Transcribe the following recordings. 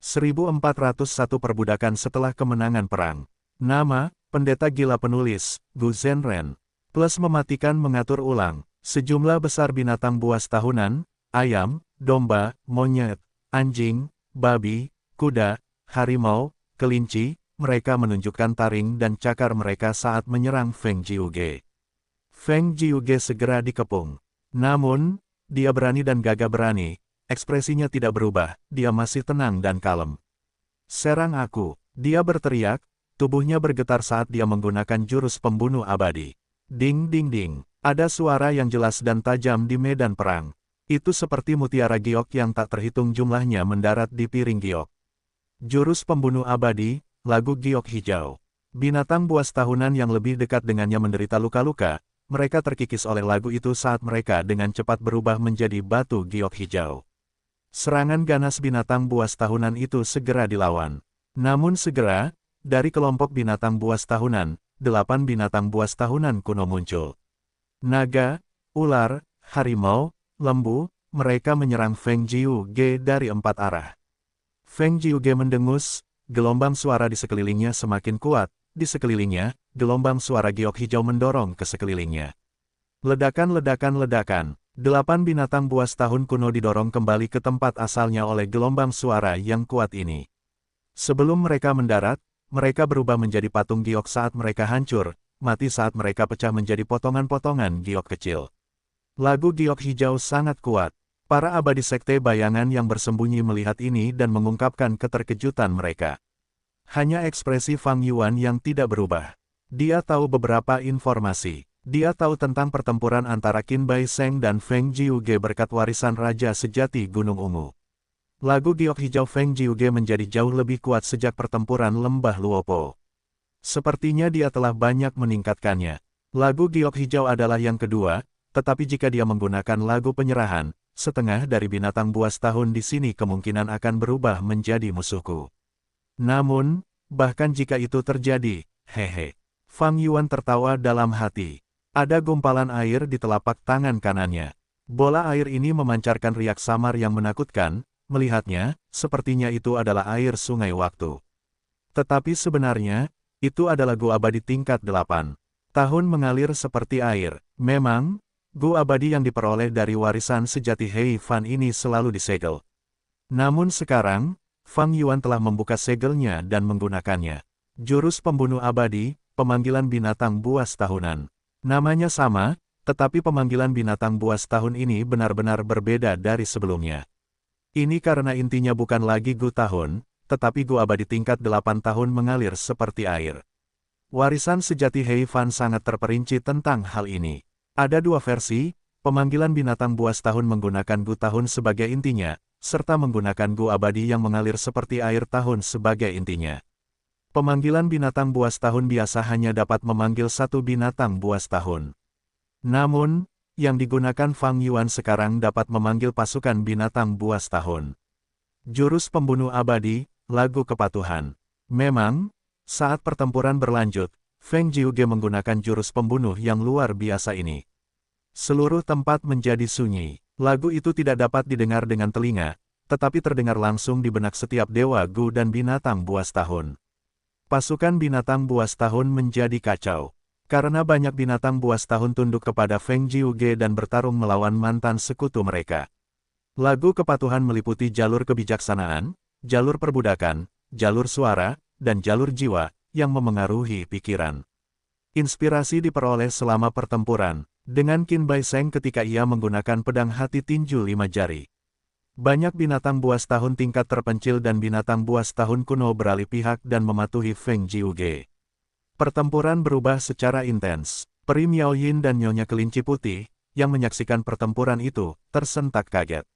1401 Perbudakan setelah kemenangan perang. Nama, Pendeta Gila Penulis, Gu Zhenren. Plus mematikan mengatur ulang, sejumlah besar binatang buas tahunan, ayam, domba, monyet, anjing, babi, kuda, harimau, kelinci, mereka menunjukkan taring dan cakar mereka saat menyerang Feng Jiuge. Feng Jiuge segera dikepung. Namun, dia berani dan gagah berani, ekspresinya tidak berubah, dia masih tenang dan kalem. Serang aku, dia berteriak, tubuhnya bergetar saat dia menggunakan jurus pembunuh abadi. Ding ding ding, ada suara yang jelas dan tajam di medan perang. Itu seperti mutiara giok yang tak terhitung jumlahnya mendarat di piring giok. Jurus pembunuh abadi, lagu giok hijau. Binatang buas tahunan yang lebih dekat dengannya menderita luka-luka, mereka terkikis oleh lagu itu saat mereka dengan cepat berubah menjadi batu giok hijau. Serangan ganas binatang buas tahunan itu segera dilawan. Namun segera, dari kelompok binatang buas tahunan, 8 binatang buas tahunan kuno muncul. Naga, ular, harimau, lembu, mereka menyerang Feng Jiuge dari 4 arah. Feng Jiuge mendengus, gelombang suara di sekelilingnya semakin kuat, di sekelilingnya, gelombang suara giok hijau mendorong ke sekelilingnya. Ledakan-ledakan-ledakan, 8 binatang buas tahun kuno didorong kembali ke tempat asalnya oleh gelombang suara yang kuat ini. Sebelum mereka mendarat, mereka berubah menjadi patung giok saat mereka hancur, mati saat mereka pecah menjadi potongan-potongan giok kecil. Lagu giok hijau sangat kuat. Para abadi sekte bayangan yang bersembunyi melihat ini dan mengungkapkan keterkejutan mereka. Hanya ekspresi Fang Yuan yang tidak berubah. Dia tahu beberapa informasi. Dia tahu tentang pertempuran antara Qin Bai Sheng dan Feng Jiuge berkat warisan Raja Sejati Gunung Ungu. Lagu giok hijau Feng Jiuge menjadi jauh lebih kuat sejak pertempuran Lembah Luopo. Sepertinya dia telah banyak meningkatkannya. Lagu giok hijau adalah yang kedua, tetapi jika dia menggunakan lagu penyerahan, setengah dari binatang buas tahun di sini kemungkinan akan berubah menjadi musuhku. Namun, bahkan jika itu terjadi, hehe. Fang Yuan tertawa dalam hati. Ada gumpalan air di telapak tangan kanannya. Bola air ini memancarkan riak samar yang menakutkan, melihatnya, sepertinya itu adalah air sungai waktu. Tetapi sebenarnya, itu adalah Gu abadi tingkat 8. Tahun mengalir seperti air. Memang, Gu abadi yang diperoleh dari warisan sejati Hei Fan ini selalu disegel. Namun sekarang, Fang Yuan telah membuka segelnya dan menggunakannya. Jurus pembunuh abadi, pemanggilan binatang buas tahunan. Namanya sama, tetapi pemanggilan binatang buas tahun ini benar-benar berbeda dari sebelumnya. Ini karena intinya bukan lagi Gu tahun, tetapi Gu abadi tingkat 8 tahun mengalir seperti air. Warisan sejati Hei Fan sangat terperinci tentang hal ini. Ada 2 versi, pemanggilan binatang buas tahun menggunakan Gu tahun sebagai intinya, serta menggunakan Gu abadi yang mengalir seperti air tahun sebagai intinya. Pemanggilan binatang buas tahun biasa hanya dapat memanggil 1 binatang buas tahun. Namun, yang digunakan Fang Yuan sekarang dapat memanggil pasukan binatang buas tahun. Jurus pembunuh abadi, lagu kepatuhan. Memang, saat pertempuran berlanjut, Feng Jiuge menggunakan jurus pembunuh yang luar biasa ini. Seluruh tempat menjadi sunyi. Lagu itu tidak dapat didengar dengan telinga, tetapi terdengar langsung di benak setiap dewa Gu dan binatang buas tahun. Pasukan binatang buas tahun menjadi kacau. Karena banyak binatang buas tahun tunduk kepada Feng Jiuge dan bertarung melawan mantan sekutu mereka. Lagu kepatuhan meliputi jalur kebijaksanaan, jalur perbudakan, jalur suara, dan jalur jiwa, yang memengaruhi pikiran. Inspirasi diperoleh selama pertempuran, dengan Qin Bai Sheng ketika ia menggunakan pedang hati tinju 5 jari. Banyak binatang buas tahun tingkat terpencil dan binatang buas tahun kuno beralih pihak dan mematuhi Feng Jiuge. Pertempuran berubah secara intens. Peri Miao Yin dan Nyonya Kelinci Putih, yang menyaksikan pertempuran itu, tersentak kaget.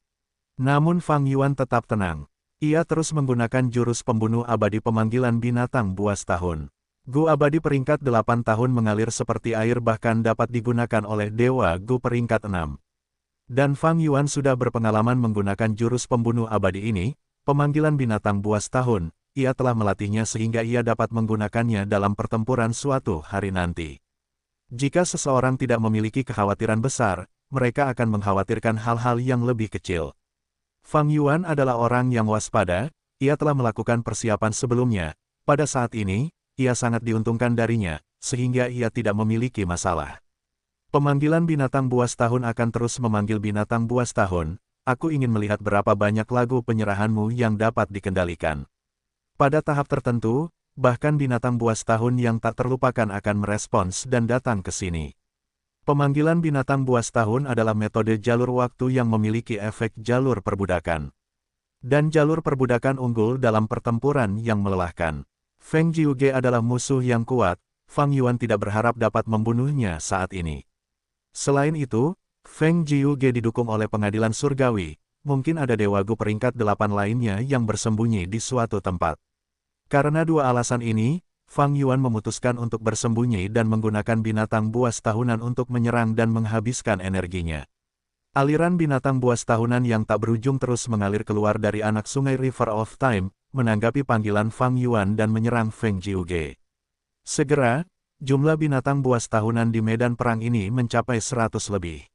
Namun Fang Yuan tetap tenang. Ia terus menggunakan jurus pembunuh abadi pemanggilan binatang buas tahun. Gu abadi peringkat 8 tahun mengalir seperti air bahkan dapat digunakan oleh dewa Gu peringkat 6. Dan Fang Yuan sudah berpengalaman menggunakan jurus pembunuh abadi ini, pemanggilan binatang buas tahun, ia telah melatihnya sehingga ia dapat menggunakannya dalam pertempuran suatu hari nanti. Jika seseorang tidak memiliki kekhawatiran besar, mereka akan mengkhawatirkan hal-hal yang lebih kecil. Fang Yuan adalah orang yang waspada, ia telah melakukan persiapan sebelumnya. Pada saat ini, ia sangat diuntungkan darinya, sehingga ia tidak memiliki masalah. Pemanggilan binatang buas tahun akan terus memanggil binatang buas tahun. Aku ingin melihat berapa banyak lagu penyerahanmu yang dapat dikendalikan. Pada tahap tertentu, bahkan binatang buas tahun yang tak terlupakan akan merespons dan datang ke sini. Pemanggilan binatang buas tahun adalah metode jalur waktu yang memiliki efek jalur perbudakan. Dan jalur perbudakan unggul dalam pertempuran yang melelahkan. Feng Jiuge adalah musuh yang kuat, Fang Yuan tidak berharap dapat membunuhnya saat ini. Selain itu, Feng Jiuge didukung oleh pengadilan surgawi, mungkin ada Dewa Gu peringkat 8 lainnya yang bersembunyi di suatu tempat. Karena dua alasan ini, Fang Yuan memutuskan untuk bersembunyi dan menggunakan binatang buas tahunan untuk menyerang dan menghabiskan energinya. Aliran binatang buas tahunan yang tak berujung terus mengalir keluar dari anak sungai River of Time, menanggapi panggilan Fang Yuan dan menyerang Feng Jiuge. Segera, jumlah binatang buas tahunan di medan perang ini mencapai 100 lebih.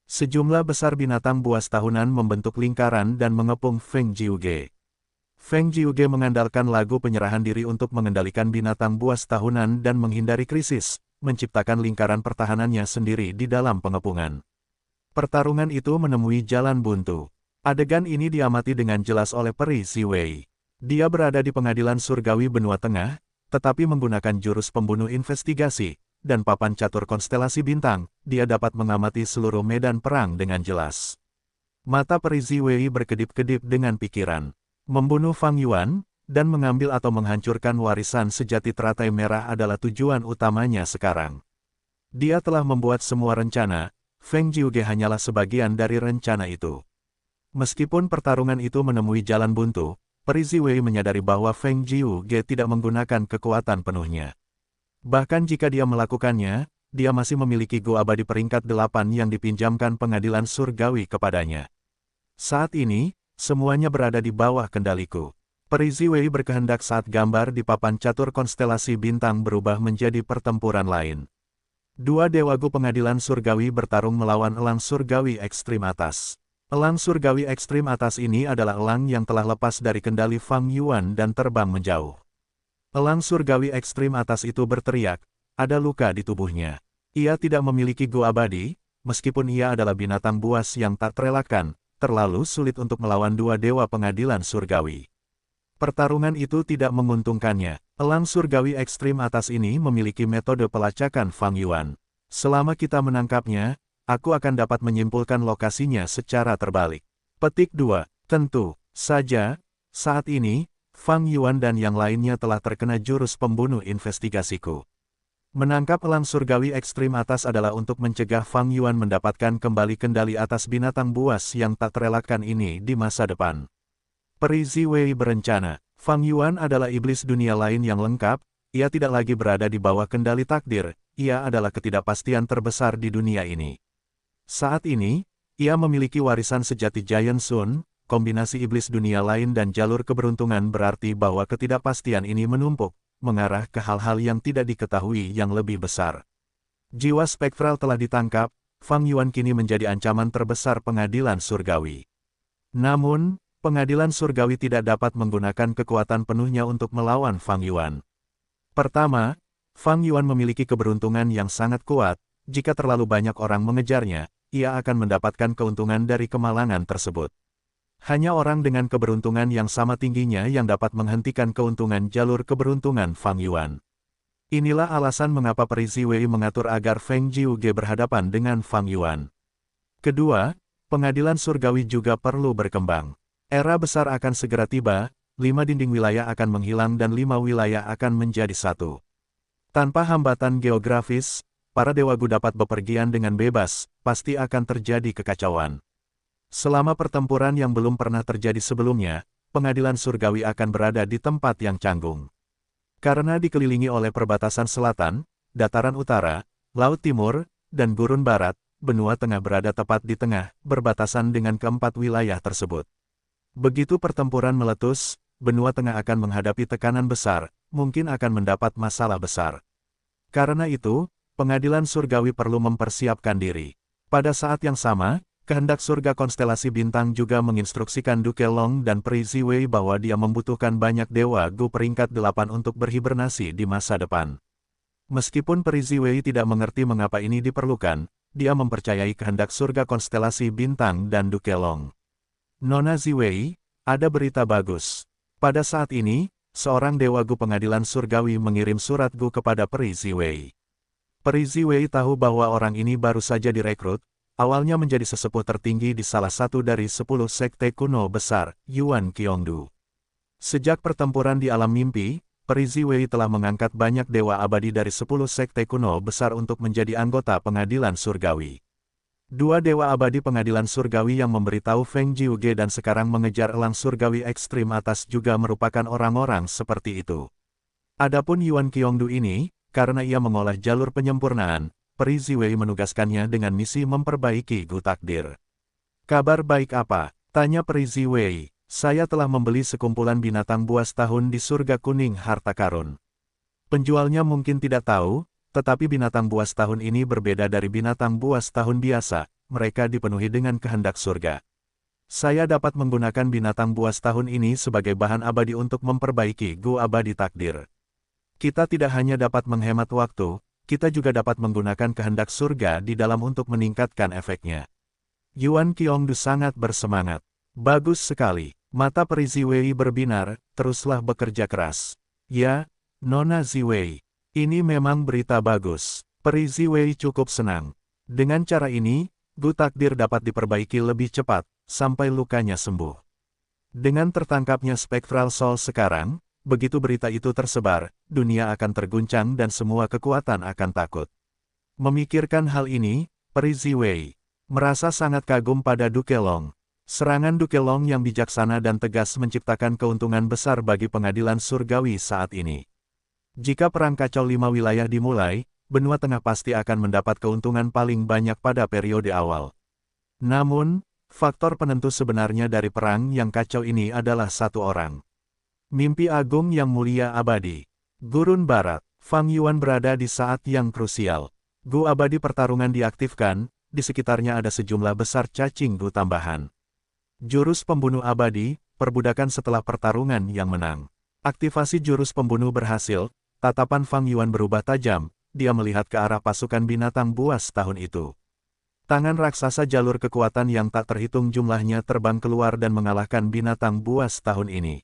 Sejumlah besar binatang buas tahunan membentuk lingkaran dan mengepung Feng Jiuge. Feng Jiuge mengandalkan lagu penyerahan diri untuk mengendalikan binatang buas tahunan dan menghindari krisis, menciptakan lingkaran pertahanannya sendiri di dalam pengepungan. Pertarungan itu menemui jalan buntu. Adegan ini diamati dengan jelas oleh peri Ziwei. Dia berada di pengadilan surgawi benua tengah, tetapi menggunakan jurus pembunuh investigasi, dan papan catur konstelasi bintang, dia dapat mengamati seluruh medan perang dengan jelas. Mata peri Ziwei berkedip-kedip dengan pikiran. Membunuh Fang Yuan, dan mengambil atau menghancurkan warisan sejati teratai merah adalah tujuan utamanya sekarang. Dia telah membuat semua rencana, Feng Jiuge hanyalah sebagian dari rencana itu. Meskipun pertarungan itu menemui jalan buntu, peri Ziwei menyadari bahwa Feng Jiuge tidak menggunakan kekuatan penuhnya. Bahkan jika dia melakukannya, dia masih memiliki Go abadi peringkat 8 yang dipinjamkan pengadilan surgawi kepadanya. Saat ini, semuanya berada di bawah kendaliku. Peri Ziwei berkehendak saat gambar di papan catur konstelasi bintang berubah menjadi pertempuran lain. Dua Dewa Gu pengadilan surgawi bertarung melawan elang surgawi ekstrim atas. Elang surgawi ekstrim atas ini adalah elang yang telah lepas dari kendali Fang Yuan dan terbang menjauh. Elang surgawi ekstrim atas itu berteriak, ada luka di tubuhnya. Ia tidak memiliki Go abadi, meskipun ia adalah binatang buas yang tak terelakkan, terlalu sulit untuk melawan dua dewa pengadilan surgawi. Pertarungan itu tidak menguntungkannya. Elang surgawi ekstrim atas ini memiliki metode pelacakan Fang Yuan. Selama kita menangkapnya, aku akan dapat menyimpulkan lokasinya secara terbalik. Petik 2. Tentu saja, saat ini, Fang Yuan dan yang lainnya telah terkena jurus pembunuh investigasiku. Menangkap elang surgawi ekstrim atas adalah untuk mencegah Fang Yuan mendapatkan kembali kendali atas binatang buas yang tak terelakkan ini di masa depan. Peri Ziwei berencana, Fang Yuan adalah iblis dunia lain yang lengkap, ia tidak lagi berada di bawah kendali takdir, ia adalah ketidakpastian terbesar di dunia ini. Saat ini, ia memiliki warisan sejati Giant Sun, kombinasi iblis dunia lain dan jalur keberuntungan berarti bahwa ketidakpastian ini menumpuk, mengarah ke hal-hal yang tidak diketahui yang lebih besar. Jiwa spektral telah ditangkap, Fang Yuan kini menjadi ancaman terbesar pengadilan surgawi. Namun, pengadilan surgawi tidak dapat menggunakan kekuatan penuhnya untuk melawan Fang Yuan. Pertama, Fang Yuan memiliki keberuntungan yang sangat kuat, jika terlalu banyak orang mengejarnya, ia akan mendapatkan keuntungan dari kemalangan tersebut. Hanya orang dengan keberuntungan yang sama tingginya yang dapat menghentikan keuntungan jalur keberuntungan Fang Yuan. Inilah alasan mengapa peri Ziwei mengatur agar Feng Jiuge berhadapan dengan Fang Yuan. Kedua, pengadilan surgawi juga perlu berkembang. Era besar akan segera tiba, 5 dinding wilayah akan menghilang dan 5 wilayah akan menjadi satu. Tanpa hambatan geografis, para Dewa Gu dapat bepergian dengan bebas, pasti akan terjadi kekacauan. Selama pertempuran yang belum pernah terjadi sebelumnya, pengadilan surgawi akan berada di tempat yang canggung. Karena dikelilingi oleh perbatasan selatan, dataran utara, laut timur, dan gurun barat, benua tengah berada tepat di tengah, berbatasan dengan keempat wilayah tersebut. Begitu pertempuran meletus, benua tengah akan menghadapi tekanan besar, mungkin akan mendapat masalah besar. Karena itu, pengadilan surgawi perlu mempersiapkan diri. Pada saat yang sama, Kehendak surga konstelasi bintang juga menginstruksikan Duke Long dan Peri Ziwei bahwa dia membutuhkan banyak dewa Gu peringkat 8 untuk berhibernasi di masa depan. Meskipun Peri Ziwei tidak mengerti mengapa ini diperlukan, dia mempercayai kehendak surga konstelasi bintang dan Duke Long. Nona Ziwei, ada berita bagus. Pada saat ini, seorang dewa Gu pengadilan surgawi mengirim surat Gu kepada Peri Ziwei. Peri Ziwei tahu bahwa orang ini baru saja direkrut, awalnya menjadi sesepuh tertinggi di salah satu dari 10 sekte kuno besar, Yuan Qiongdu. Sejak pertempuran di alam mimpi, Peri Ziwei telah mengangkat banyak dewa abadi dari 10 sekte kuno besar untuk menjadi anggota pengadilan surgawi. Dua dewa abadi pengadilan surgawi yang memberitahu Feng Jiuge dan sekarang mengejar elang surgawi ekstrim atas juga merupakan orang-orang seperti itu. Adapun Yuan Qiongdu ini, karena ia mengolah jalur penyempurnaan, Peri Ziwei menugaskannya dengan misi memperbaiki Gu Takdir. Kabar baik apa? Tanya Peri Ziwei. Saya telah membeli sekumpulan binatang buas tahun di surga kuning harta karun. Penjualnya mungkin tidak tahu, tetapi binatang buas tahun ini berbeda dari binatang buas tahun biasa, mereka dipenuhi dengan kehendak surga. Saya dapat menggunakan binatang buas tahun ini sebagai bahan abadi untuk memperbaiki Gu abadi takdir. Kita tidak hanya dapat menghemat waktu, kita juga dapat menggunakan kehendak surga di dalam untuk meningkatkan efeknya. Yuan Qiongdu sangat bersemangat. Bagus sekali. Mata Peri Ziwei berbinar, teruslah bekerja keras. Ya, Nona Ziwei. Ini memang berita bagus. Peri Ziwei cukup senang. Dengan cara ini, Gu Takdir dapat diperbaiki lebih cepat, sampai lukanya sembuh. Dengan tertangkapnya Spectral Soul sekarang, begitu berita itu tersebar, dunia akan terguncang dan semua kekuatan akan takut. Memikirkan hal ini, Peri Ziwei merasa sangat kagum pada Duke Long. Serangan Duke Long yang bijaksana dan tegas menciptakan keuntungan besar bagi pengadilan surgawi saat ini. Jika perang kacau 5 wilayah dimulai, benua tengah pasti akan mendapat keuntungan paling banyak pada periode awal. Namun, faktor penentu sebenarnya dari perang yang kacau ini adalah satu orang. Mimpi agung yang mulia abadi. Gurun Barat, Fang Yuan berada di saat yang krusial. Gu abadi pertarungan diaktifkan, di sekitarnya ada sejumlah besar cacing Gu tambahan. Jurus pembunuh abadi, perbudakan setelah pertarungan yang menang. Aktivasi jurus pembunuh berhasil, tatapan Fang Yuan berubah tajam, dia melihat ke arah pasukan binatang buas tahun itu. Tangan raksasa jalur kekuatan yang tak terhitung jumlahnya terbang keluar dan mengalahkan binatang buas tahun ini.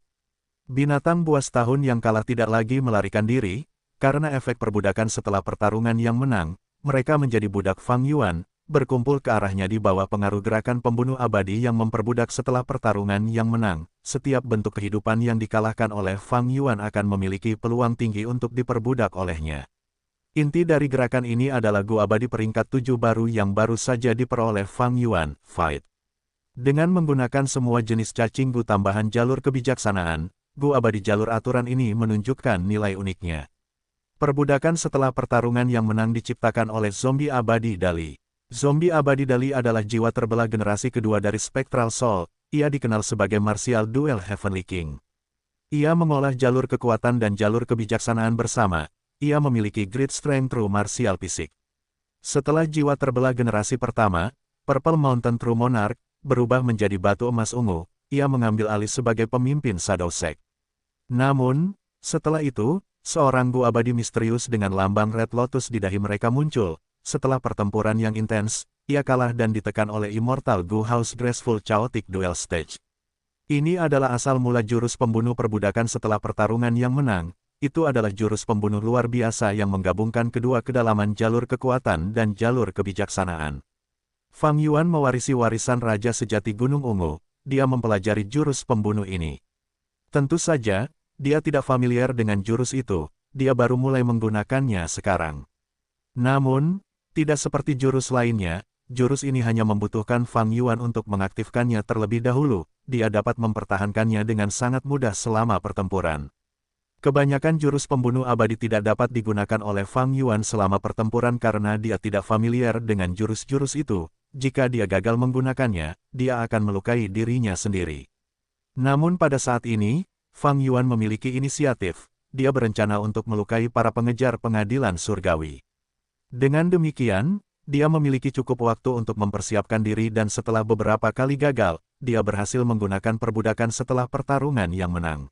Binatang buas tahun yang kalah tidak lagi melarikan diri, karena efek perbudakan setelah pertarungan yang menang, mereka menjadi budak Fang Yuan, berkumpul ke arahnya di bawah pengaruh gerakan pembunuh abadi yang memperbudak setelah pertarungan yang menang. Setiap bentuk kehidupan yang dikalahkan oleh Fang Yuan akan memiliki peluang tinggi untuk diperbudak olehnya. Inti dari gerakan ini adalah Gu abadi peringkat 7 baru yang baru saja diperoleh Fang Yuan, Fight. Dengan menggunakan semua jenis cacing Gu tambahan jalur kebijaksanaan, Gu abadi jalur aturan ini menunjukkan nilai uniknya. Perbudakan setelah pertarungan yang menang diciptakan oleh zombie abadi Dali. Zombie abadi Dali adalah jiwa terbelah generasi kedua dari Spectral Soul, ia dikenal sebagai Martial Duel Heavenly King. Ia mengolah jalur kekuatan dan jalur kebijaksanaan bersama, ia memiliki Great Strength True Martial Fisik. Setelah jiwa terbelah generasi pertama, Purple Mountain True Monarch, berubah menjadi batu emas ungu, ia mengambil alih sebagai pemimpin Shadow Sect. Namun, setelah itu, seorang Gu abadi misterius dengan lambang Red Lotus di dahi mereka muncul. Setelah pertempuran yang intens, ia kalah dan ditekan oleh Immortal Gu House Graceful Chaotic Duel Stage. Ini adalah asal mula jurus pembunuh perbudakan setelah pertarungan yang menang. Itu adalah jurus pembunuh luar biasa yang menggabungkan kedua kedalaman jalur kekuatan dan jalur kebijaksanaan. Fang Yuan mewarisi warisan Raja Sejati Gunung Ungu, dia mempelajari jurus pembunuh ini. Tentu saja, dia tidak familiar dengan jurus itu, dia baru mulai menggunakannya sekarang. Namun, tidak seperti jurus lainnya, jurus ini hanya membutuhkan Fang Yuan untuk mengaktifkannya terlebih dahulu, dia dapat mempertahankannya dengan sangat mudah selama pertempuran. Kebanyakan jurus pembunuh abadi tidak dapat digunakan oleh Fang Yuan selama pertempuran karena dia tidak familiar dengan jurus-jurus itu, jika dia gagal menggunakannya, dia akan melukai dirinya sendiri. Namun pada saat ini, Fang Yuan memiliki inisiatif, dia berencana untuk melukai para pengejar pengadilan surgawi. Dengan demikian, dia memiliki cukup waktu untuk mempersiapkan diri dan setelah beberapa kali gagal, dia berhasil menggunakan perbudakan setelah pertarungan yang menang.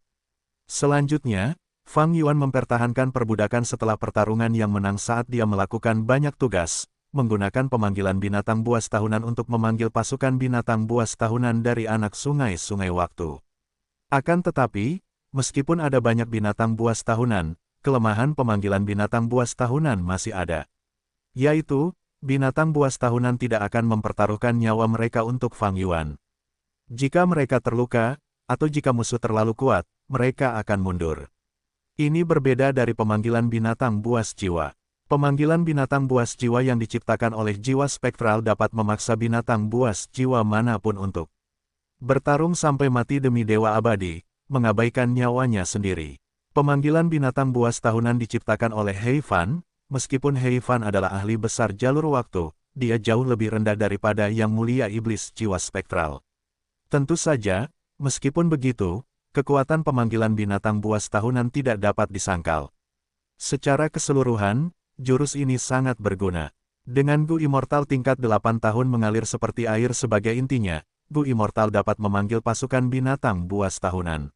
Selanjutnya, Fang Yuan mempertahankan perbudakan setelah pertarungan yang menang saat dia melakukan banyak tugas, menggunakan pemanggilan binatang buas tahunan untuk memanggil pasukan binatang buas tahunan dari anak sungai-sungai waktu. Akan tetapi, meskipun ada banyak binatang buas tahunan, kelemahan pemanggilan binatang buas tahunan masih ada. Yaitu, binatang buas tahunan tidak akan mempertaruhkan nyawa mereka untuk Fang Yuan. Jika mereka terluka, atau jika musuh terlalu kuat, mereka akan mundur. Ini berbeda dari pemanggilan binatang buas jiwa. Pemanggilan binatang buas jiwa yang diciptakan oleh jiwa spektral dapat memaksa binatang buas jiwa manapun untuk bertarung sampai mati demi dewa abadi, mengabaikan nyawanya sendiri. Pemanggilan binatang buas tahunan diciptakan oleh He Fan. Meskipun He Fan adalah ahli besar jalur waktu, dia jauh lebih rendah daripada yang mulia iblis jiwa spektral. Tentu saja, meskipun begitu, kekuatan pemanggilan binatang buas tahunan tidak dapat disangkal. Secara keseluruhan, jurus ini sangat berguna. Dengan Gu Immortal tingkat 8 tahun mengalir seperti air sebagai intinya, Gu Immortal dapat memanggil pasukan binatang buas tahunan.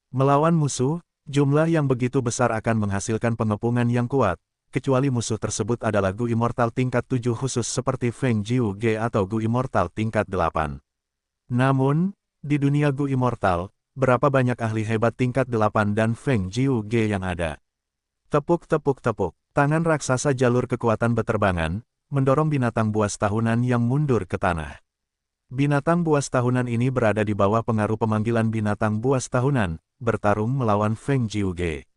Melawan musuh, jumlah yang begitu besar akan menghasilkan pengepungan yang kuat, kecuali musuh tersebut adalah Gu Immortal tingkat 7 khusus seperti Feng Jiu Ge atau Gu Immortal tingkat 8. Namun, di dunia Gu Immortal, berapa banyak ahli hebat tingkat 8 dan Feng Jiu Ge yang ada? Tepuk-tepuk-tepuk, tangan raksasa jalur kekuatan beterbangan, mendorong binatang buas tahunan yang mundur ke tanah. Binatang buas tahunan ini berada di bawah pengaruh pemanggilan binatang buas tahunan, bertarung melawan Feng Jiu Ge.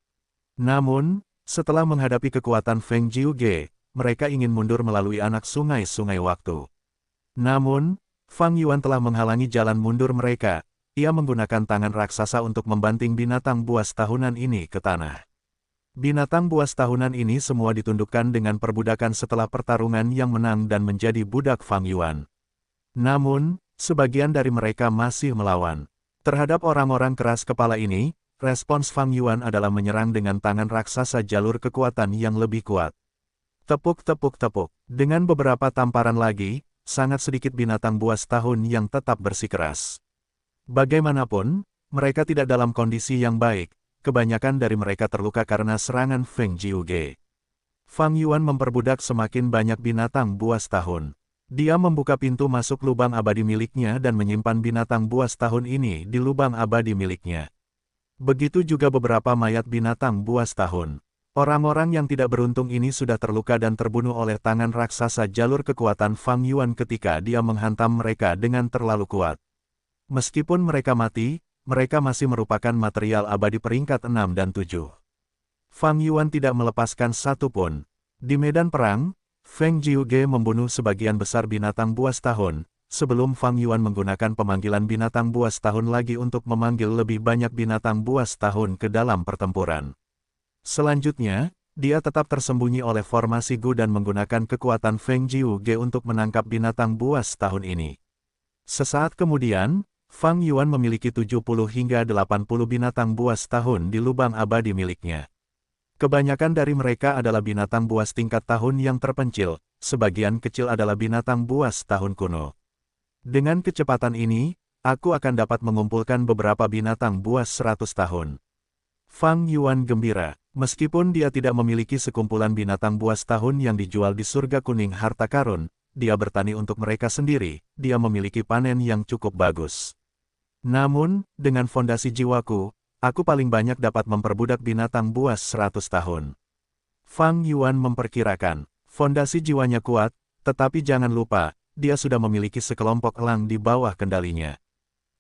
Namun, setelah menghadapi kekuatan Feng Jiu Ge, mereka ingin mundur melalui anak sungai-sungai waktu. Namun, Fang Yuan telah menghalangi jalan mundur mereka. Ia menggunakan tangan raksasa untuk membanting binatang buas tahunan ini ke tanah. Binatang buas tahunan ini semua ditundukkan dengan perbudakan setelah pertarungan yang menang dan menjadi budak Fang Yuan. Namun, sebagian dari mereka masih melawan. Terhadap orang-orang keras kepala ini, respons Fang Yuan adalah menyerang dengan tangan raksasa jalur kekuatan yang lebih kuat. Tepuk-tepuk-tepuk. Dengan beberapa tamparan lagi, sangat sedikit binatang buas tahun yang tetap bersikeras. Bagaimanapun, mereka tidak dalam kondisi yang baik. Kebanyakan dari mereka terluka karena serangan Feng Jiu Ge. Fang Yuan memperbudak semakin banyak binatang buas tahun. Dia membuka pintu masuk lubang abadi miliknya dan menyimpan binatang buas tahun ini di lubang abadi miliknya. Begitu juga beberapa mayat binatang buas tahun. Orang-orang yang tidak beruntung ini sudah terluka dan terbunuh oleh tangan raksasa jalur kekuatan Fang Yuan ketika dia menghantam mereka dengan terlalu kuat. Meskipun mereka mati, mereka masih merupakan material abadi peringkat 6 dan 7. Fang Yuan tidak melepaskan satu pun. Di medan perang, Feng Jiu Ge membunuh sebagian besar binatang buas tahun, sebelum Fang Yuan menggunakan pemanggilan binatang buas tahun lagi untuk memanggil lebih banyak binatang buas tahun ke dalam pertempuran. Selanjutnya, dia tetap tersembunyi oleh formasi Gu dan menggunakan kekuatan Feng Jiu Ge untuk menangkap binatang buas tahun ini. Sesaat kemudian, Fang Yuan memiliki 70 hingga 80 binatang buas tahun di lubang abadi miliknya. Kebanyakan dari mereka adalah binatang buas tingkat tahun yang terpencil, sebagian kecil adalah binatang buas tahun kuno. Dengan kecepatan ini, aku akan dapat mengumpulkan beberapa binatang buas 100 tahun. Fang Yuan gembira, meskipun dia tidak memiliki sekumpulan binatang buas tahun yang dijual di surga kuning harta karun, dia bertani untuk mereka sendiri, dia memiliki panen yang cukup bagus. Namun, dengan fondasi jiwaku, aku paling banyak dapat memperbudak binatang buas 100 tahun. Fang Yuan memperkirakan, fondasi jiwanya kuat, tetapi jangan lupa, dia sudah memiliki sekelompok elang di bawah kendalinya.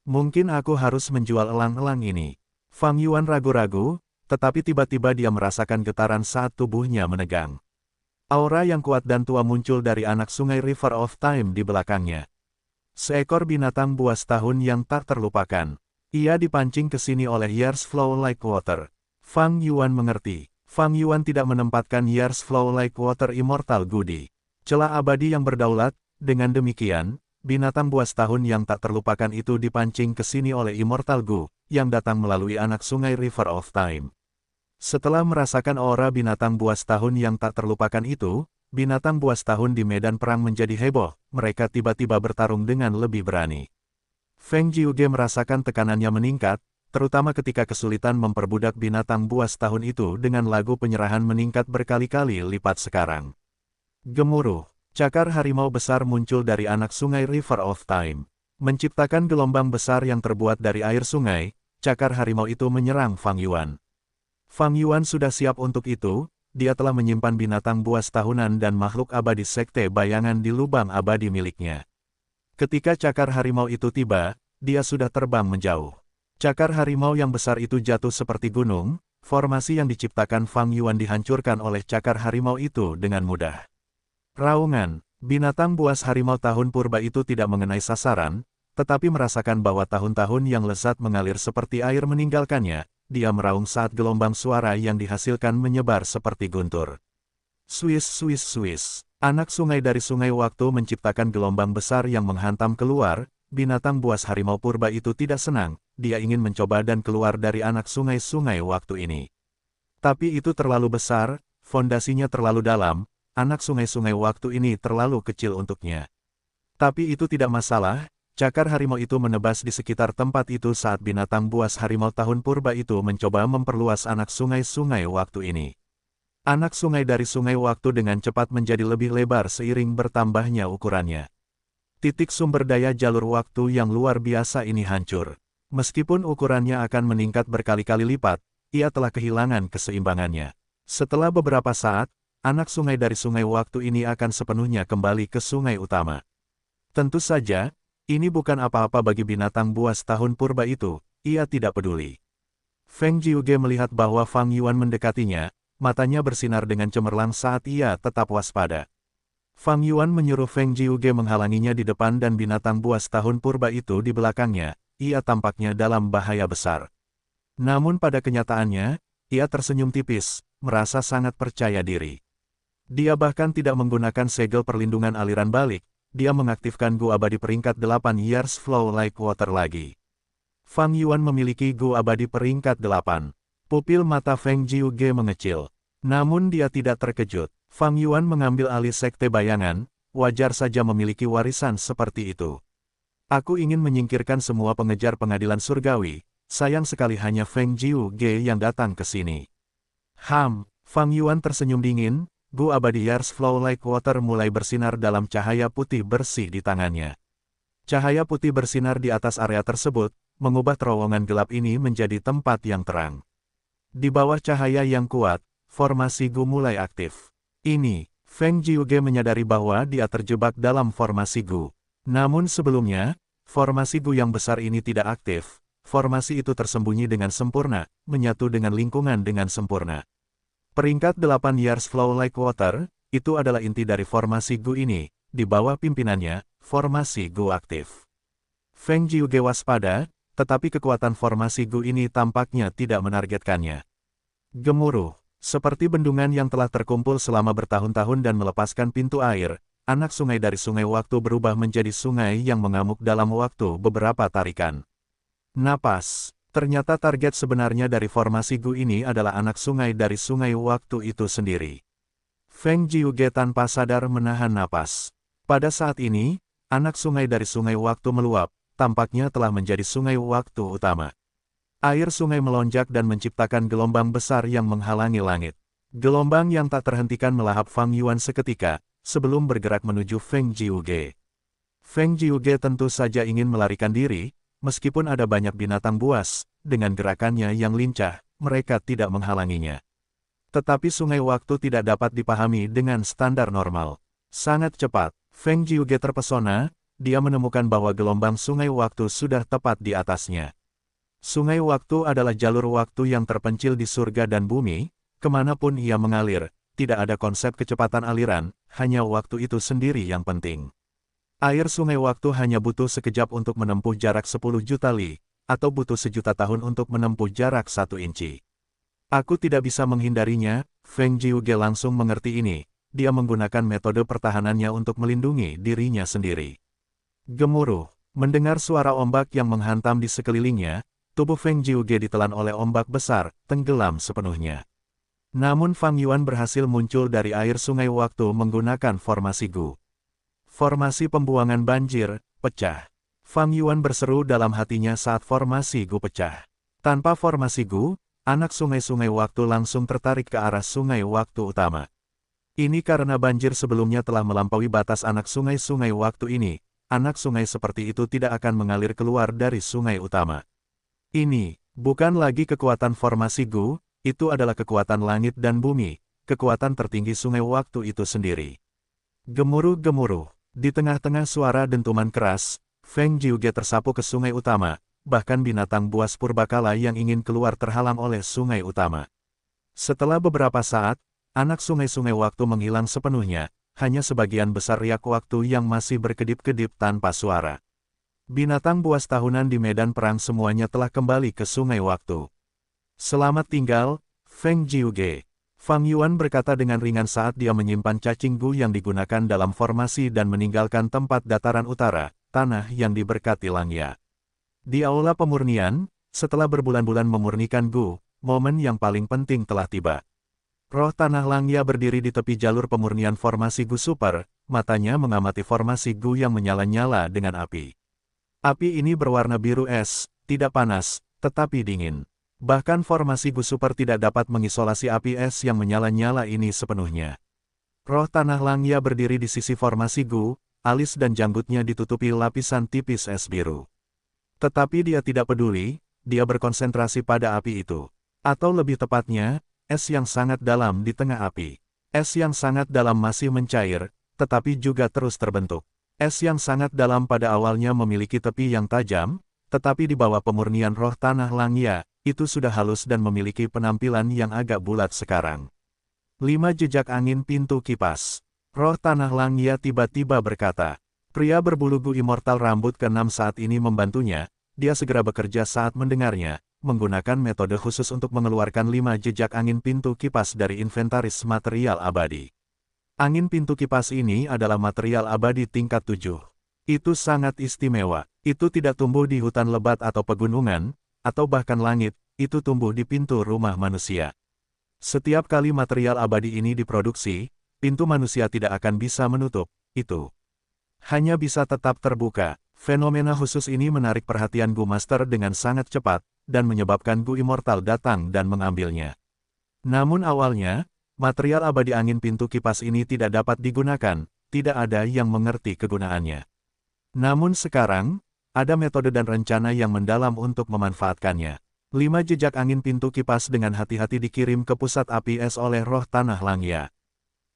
Mungkin aku harus menjual elang-elang ini. Fang Yuan ragu-ragu, tetapi tiba-tiba dia merasakan getaran saat tubuhnya menegang. Aura yang kuat dan tua muncul dari anak sungai River of Time di belakangnya. Seekor binatang buas tahun yang tak terlupakan. Ia dipancing ke sini oleh Years Flow Like Water. Fang Yuan mengerti. Fang Yuan tidak menempatkan Years Flow Like Water Immortal Gu. Celah abadi yang berdaulat. Dengan demikian, binatang buas tahun yang tak terlupakan itu dipancing ke sini oleh Immortal Gu, yang datang melalui anak sungai River of Time. Setelah merasakan aura binatang buas tahun yang tak terlupakan itu, binatang buas tahun di medan perang menjadi heboh, mereka tiba-tiba bertarung dengan lebih berani. Feng Jiuge merasakan tekanannya meningkat, terutama ketika kesulitan memperbudak binatang buas tahun itu dengan lagu penyerahan meningkat berkali-kali lipat sekarang. Gemuruh, cakar harimau besar muncul dari anak sungai River of Time. Menciptakan gelombang besar yang terbuat dari air sungai, cakar harimau itu menyerang Fang Yuan. Fang Yuan sudah siap untuk itu. Dia telah menyimpan binatang buas tahunan dan makhluk abadi sekte bayangan di lubang abadi miliknya. Ketika cakar harimau itu tiba, dia sudah terbang menjauh. Cakar harimau yang besar itu jatuh seperti gunung, formasi yang diciptakan Fang Yuan dihancurkan oleh cakar harimau itu dengan mudah. Raungan, binatang buas harimau tahun purba itu tidak mengenai sasaran, tetapi merasakan bahwa tahun-tahun yang lezat mengalir seperti air meninggalkannya. Dia meraung saat gelombang suara yang dihasilkan menyebar seperti guntur. Swish, swish, swish. Anak sungai dari sungai waktu menciptakan gelombang besar yang menghantam keluar. Binatang buas harimau purba itu tidak senang. Dia ingin mencoba dan keluar dari anak sungai-sungai waktu ini. Tapi itu terlalu besar, fondasinya terlalu dalam. Anak sungai-sungai waktu ini terlalu kecil untuknya. Tapi itu tidak masalah. Cakar harimau itu menebas di sekitar tempat itu saat binatang buas harimau tahun purba itu mencoba memperluas anak sungai-sungai waktu ini. Anak sungai dari sungai waktu dengan cepat menjadi lebih lebar seiring bertambahnya ukurannya. Titik sumber daya jalur waktu yang luar biasa ini hancur. Meskipun ukurannya akan meningkat berkali-kali lipat, ia telah kehilangan keseimbangannya. Setelah beberapa saat, anak sungai dari sungai waktu ini akan sepenuhnya kembali ke sungai utama. Tentu saja, ini bukan apa-apa bagi binatang buas tahun purba itu, ia tidak peduli. Feng Jiuge melihat bahwa Fang Yuan mendekatinya, matanya bersinar dengan cemerlang saat ia tetap waspada. Fang Yuan menyuruh Feng Jiuge menghalanginya di depan dan binatang buas tahun purba itu di belakangnya, ia tampaknya dalam bahaya besar. Namun pada kenyataannya, ia tersenyum tipis, merasa sangat percaya diri. Dia bahkan tidak menggunakan segel perlindungan aliran balik. Dia mengaktifkan Gu abadi peringkat 8 Years Flow Like Water lagi. Fang Yuan memiliki Gu abadi peringkat 8. Pupil mata Feng Jiuge mengecil. Namun dia tidak terkejut. Fang Yuan mengambil alih sekte bayangan, wajar saja memiliki warisan seperti itu. Aku ingin menyingkirkan semua pengejar pengadilan surgawi, sayang sekali hanya Feng Jiuge yang datang ke sini. Fang Yuan tersenyum dingin. Gu abadi Years Flow Like Water mulai bersinar dalam cahaya putih bersih di tangannya. Cahaya putih bersinar di atas area tersebut, mengubah terowongan gelap ini menjadi tempat yang terang. Di bawah cahaya yang kuat, formasi Gu mulai aktif. Feng Jiuge menyadari bahwa dia terjebak dalam formasi Gu. Namun sebelumnya, formasi Gu yang besar ini tidak aktif. Formasi itu tersembunyi dengan sempurna, menyatu dengan lingkungan dengan sempurna. Peringkat 8 Years Flow Like Water, itu adalah inti dari formasi Gu ini, di bawah pimpinannya, formasi Gu aktif. Feng Jiuge waspada, tetapi kekuatan formasi Gu ini tampaknya tidak menargetkannya. Gemuruh, seperti bendungan yang telah terkumpul selama bertahun-tahun dan melepaskan pintu air, anak sungai dari sungai waktu berubah menjadi sungai yang mengamuk dalam waktu beberapa tarikan. Napas. Ternyata target sebenarnya dari formasi Gu ini adalah anak sungai dari sungai waktu itu sendiri. Feng Jiuge tanpa sadar menahan napas. Pada saat ini, anak sungai dari sungai waktu meluap, tampaknya telah menjadi sungai waktu utama. Air sungai melonjak dan menciptakan gelombang besar yang menghalangi langit. Gelombang yang tak terhentikan melahap Fang Yuan seketika, sebelum bergerak menuju Feng Jiuge. Feng Jiuge tentu saja ingin melarikan diri. Meskipun ada banyak binatang buas, dengan gerakannya yang lincah, mereka tidak menghalanginya. Tetapi sungai waktu tidak dapat dipahami dengan standar normal. Sangat cepat, Feng Jiuge terpesona, dia menemukan bahwa gelombang sungai waktu sudah tepat di atasnya. Sungai waktu adalah jalur waktu yang terpencil di surga dan bumi, kemanapun ia mengalir, tidak ada konsep kecepatan aliran, hanya waktu itu sendiri yang penting. Air sungai waktu hanya butuh sekejap untuk menempuh jarak 10 juta li, atau butuh sejuta tahun untuk menempuh jarak 1 inci. Aku tidak bisa menghindarinya, Feng Jiuge langsung mengerti ini, dia menggunakan metode pertahanannya untuk melindungi dirinya sendiri. Gemuruh, mendengar suara ombak yang menghantam di sekelilingnya, tubuh Feng Jiuge ditelan oleh ombak besar, tenggelam sepenuhnya. Namun Fang Yuan berhasil muncul dari air sungai waktu menggunakan formasi Gu. Formasi pembuangan banjir, pecah. Fang Yuan berseru dalam hatinya saat formasi Gu pecah. Tanpa formasi Gu, anak sungai-sungai waktu langsung tertarik ke arah sungai waktu utama. Ini karena banjir sebelumnya telah melampaui batas anak sungai-sungai waktu ini. Anak sungai seperti itu tidak akan mengalir keluar dari sungai utama. Ini bukan lagi kekuatan formasi Gu, itu adalah kekuatan langit dan bumi, kekuatan tertinggi sungai waktu itu sendiri. Gemuruh-gemuruh, di tengah-tengah suara dentuman keras, Feng Jiuge tersapu ke sungai utama, bahkan binatang buas purbakala yang ingin keluar terhalang oleh sungai utama. Setelah beberapa saat, anak sungai-sungai waktu menghilang sepenuhnya, hanya sebagian besar riak waktu yang masih berkedip-kedip tanpa suara. Binatang buas tahunan di medan perang semuanya telah kembali ke sungai waktu. Selamat tinggal, Feng Jiuge. Fang Yuan berkata dengan ringan saat dia menyimpan cacing Gu yang digunakan dalam formasi dan meninggalkan tempat dataran utara, tanah yang diberkati Langya. Di aula pemurnian, setelah berbulan-bulan memurnikan Gu, momen yang paling penting telah tiba. Roh tanah Langya berdiri di tepi jalur pemurnian formasi Gu Super, matanya mengamati formasi Gu yang menyala-nyala dengan api. Api ini berwarna biru es, tidak panas, tetapi dingin. Bahkan formasi Gu Super tidak dapat mengisolasi api es yang menyala-nyala ini sepenuhnya. Roh tanah Langya berdiri di sisi formasi Gu, alis dan janggutnya ditutupi lapisan tipis es biru. Tetapi dia tidak peduli, dia berkonsentrasi pada api itu. Atau lebih tepatnya, es yang sangat dalam di tengah api. Es yang sangat dalam masih mencair, tetapi juga terus terbentuk. Es yang sangat dalam pada awalnya memiliki tepi yang tajam, tetapi di bawah pemurnian roh tanah Langya, itu sudah halus dan memiliki penampilan yang agak bulat sekarang. 5 jejak angin pintu kipas. Roh tanah Langya tiba-tiba berkata. Pria berbulu Gu immortal rambut ke-6 saat ini membantunya, dia segera bekerja saat mendengarnya, menggunakan metode khusus untuk mengeluarkan 5 jejak angin pintu kipas dari inventaris material abadi. Angin pintu kipas ini adalah material abadi tingkat 7. Itu sangat istimewa, itu tidak tumbuh di hutan lebat atau pegunungan, atau bahkan langit, itu tumbuh di pintu rumah manusia. Setiap kali material abadi ini diproduksi, pintu manusia tidak akan bisa menutup, itu hanya bisa tetap terbuka. Fenomena khusus ini menarik perhatian Gu Master dengan sangat cepat, dan menyebabkan Gu Immortal datang dan mengambilnya. Namun awalnya, material abadi angin pintu kipas ini tidak dapat digunakan, tidak ada yang mengerti kegunaannya. Namun sekarang, ada metode dan rencana yang mendalam untuk memanfaatkannya. 5 jejak angin pintu kipas dengan hati-hati dikirim ke pusat api es oleh roh tanah Langya.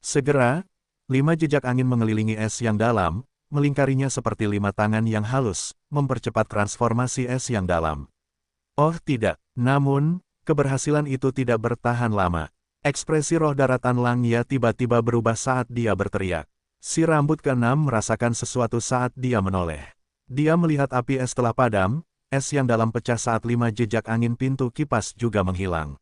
Segera, 5 jejak angin mengelilingi es yang dalam, melingkarinya seperti 5 tangan yang halus, mempercepat transformasi es yang dalam. Oh tidak, namun, keberhasilan itu tidak bertahan lama. Ekspresi roh daratan Langya tiba-tiba berubah saat dia berteriak. Si rambut ke-6 merasakan sesuatu saat dia menoleh. Dia melihat api es telah padam, es yang dalam pecah saat 5 jejak angin pintu kipas juga menghilang.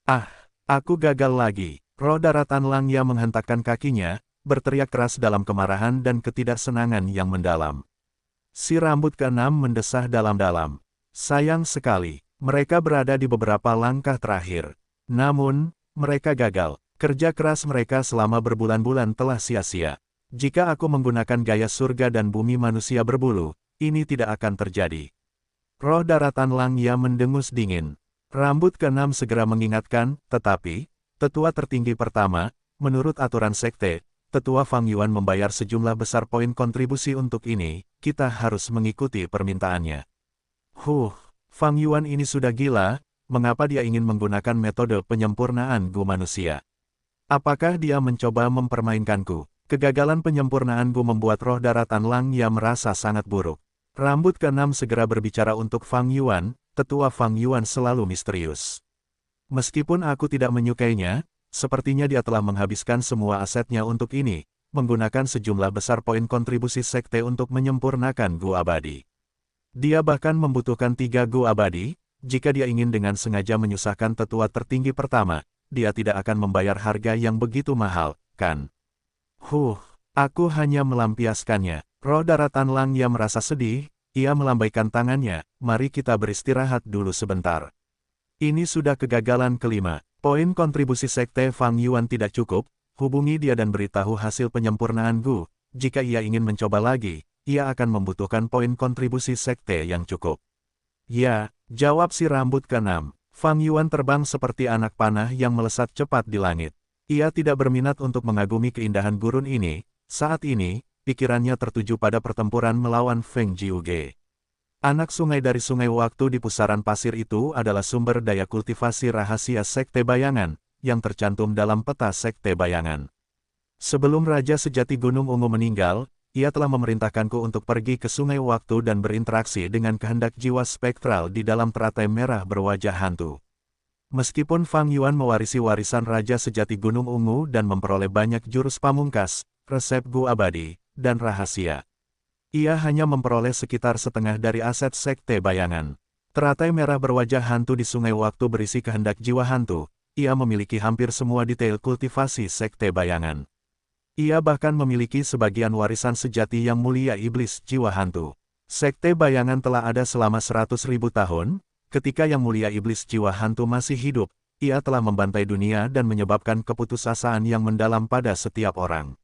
Ah, aku gagal lagi. Roh daratan Langya menghentakkan kakinya, berteriak keras dalam kemarahan dan ketidaksenangan yang mendalam. Si rambut ke-6 mendesah dalam-dalam. Sayang sekali, mereka berada di beberapa langkah terakhir. Namun, mereka gagal. Kerja keras mereka selama berbulan-bulan telah sia-sia. Jika aku menggunakan gaya surga dan bumi manusia berbulu, ini tidak akan terjadi. Roh daratan Langya mendengus dingin. Rambut ke-6 segera mengingatkan, tetapi, tetua tertinggi pertama, menurut aturan sekte, tetua Fang Yuan membayar sejumlah besar poin kontribusi untuk ini, kita harus mengikuti permintaannya. Fang Yuan ini sudah gila, mengapa dia ingin menggunakan metode penyempurnaan Gu manusia? Apakah dia mencoba mempermainkanku? Kegagalan penyempurnaan Gu membuat roh daratan Langya merasa sangat buruk. Rambut ke-6 segera berbicara untuk Fang Yuan, tetua Fang Yuan selalu misterius. Meskipun aku tidak menyukainya, sepertinya dia telah menghabiskan semua asetnya untuk ini, menggunakan sejumlah besar poin kontribusi sekte untuk menyempurnakan Gu abadi. Dia bahkan membutuhkan 3 Gu abadi, jika dia ingin dengan sengaja menyusahkan tetua tertinggi pertama, dia tidak akan membayar harga yang begitu mahal, kan? Aku hanya melampiaskannya. Roh daratan Langya merasa sedih, ia melambaikan tangannya, mari kita beristirahat dulu sebentar. Ini sudah kegagalan kelima, Poin kontribusi Sekte Fang Yuan tidak cukup, hubungi dia dan beritahu hasil penyempurnaan Gu. Jika ia ingin mencoba lagi, ia akan membutuhkan poin kontribusi Sekte yang cukup. Ya, jawab si rambut keenam. Fang Yuan terbang seperti anak panah yang melesat cepat di langit. Ia tidak berminat untuk mengagumi keindahan gurun ini. Saat ini, pikirannya tertuju pada pertempuran melawan Feng Jiuge. Anak sungai dari sungai waktu di pusaran pasir itu adalah sumber daya kultivasi rahasia Sekte Bayangan, yang tercantum dalam peta Sekte Bayangan. Sebelum Raja Sejati Gunung Ungu meninggal, ia telah memerintahkanku untuk pergi ke sungai waktu dan berinteraksi dengan kehendak jiwa spektral di dalam teratai merah berwajah hantu. Meskipun Fang Yuan mewarisi warisan Raja Sejati Gunung Ungu dan memperoleh banyak jurus pamungkas, resep Gu abadi, dan rahasia, ia hanya memperoleh sekitar setengah dari aset Sekte Bayangan. Teratai merah berwajah hantu di sungai waktu berisi kehendak jiwa hantu. Ia memiliki hampir semua detail kultivasi Sekte Bayangan. Ia bahkan memiliki sebagian warisan sejati yang mulia iblis jiwa hantu. Sekte Bayangan telah ada selama 100.000 tahun. Ketika yang mulia iblis jiwa hantu masih hidup, ia telah membantai dunia dan menyebabkan keputusasaan yang mendalam pada setiap orang.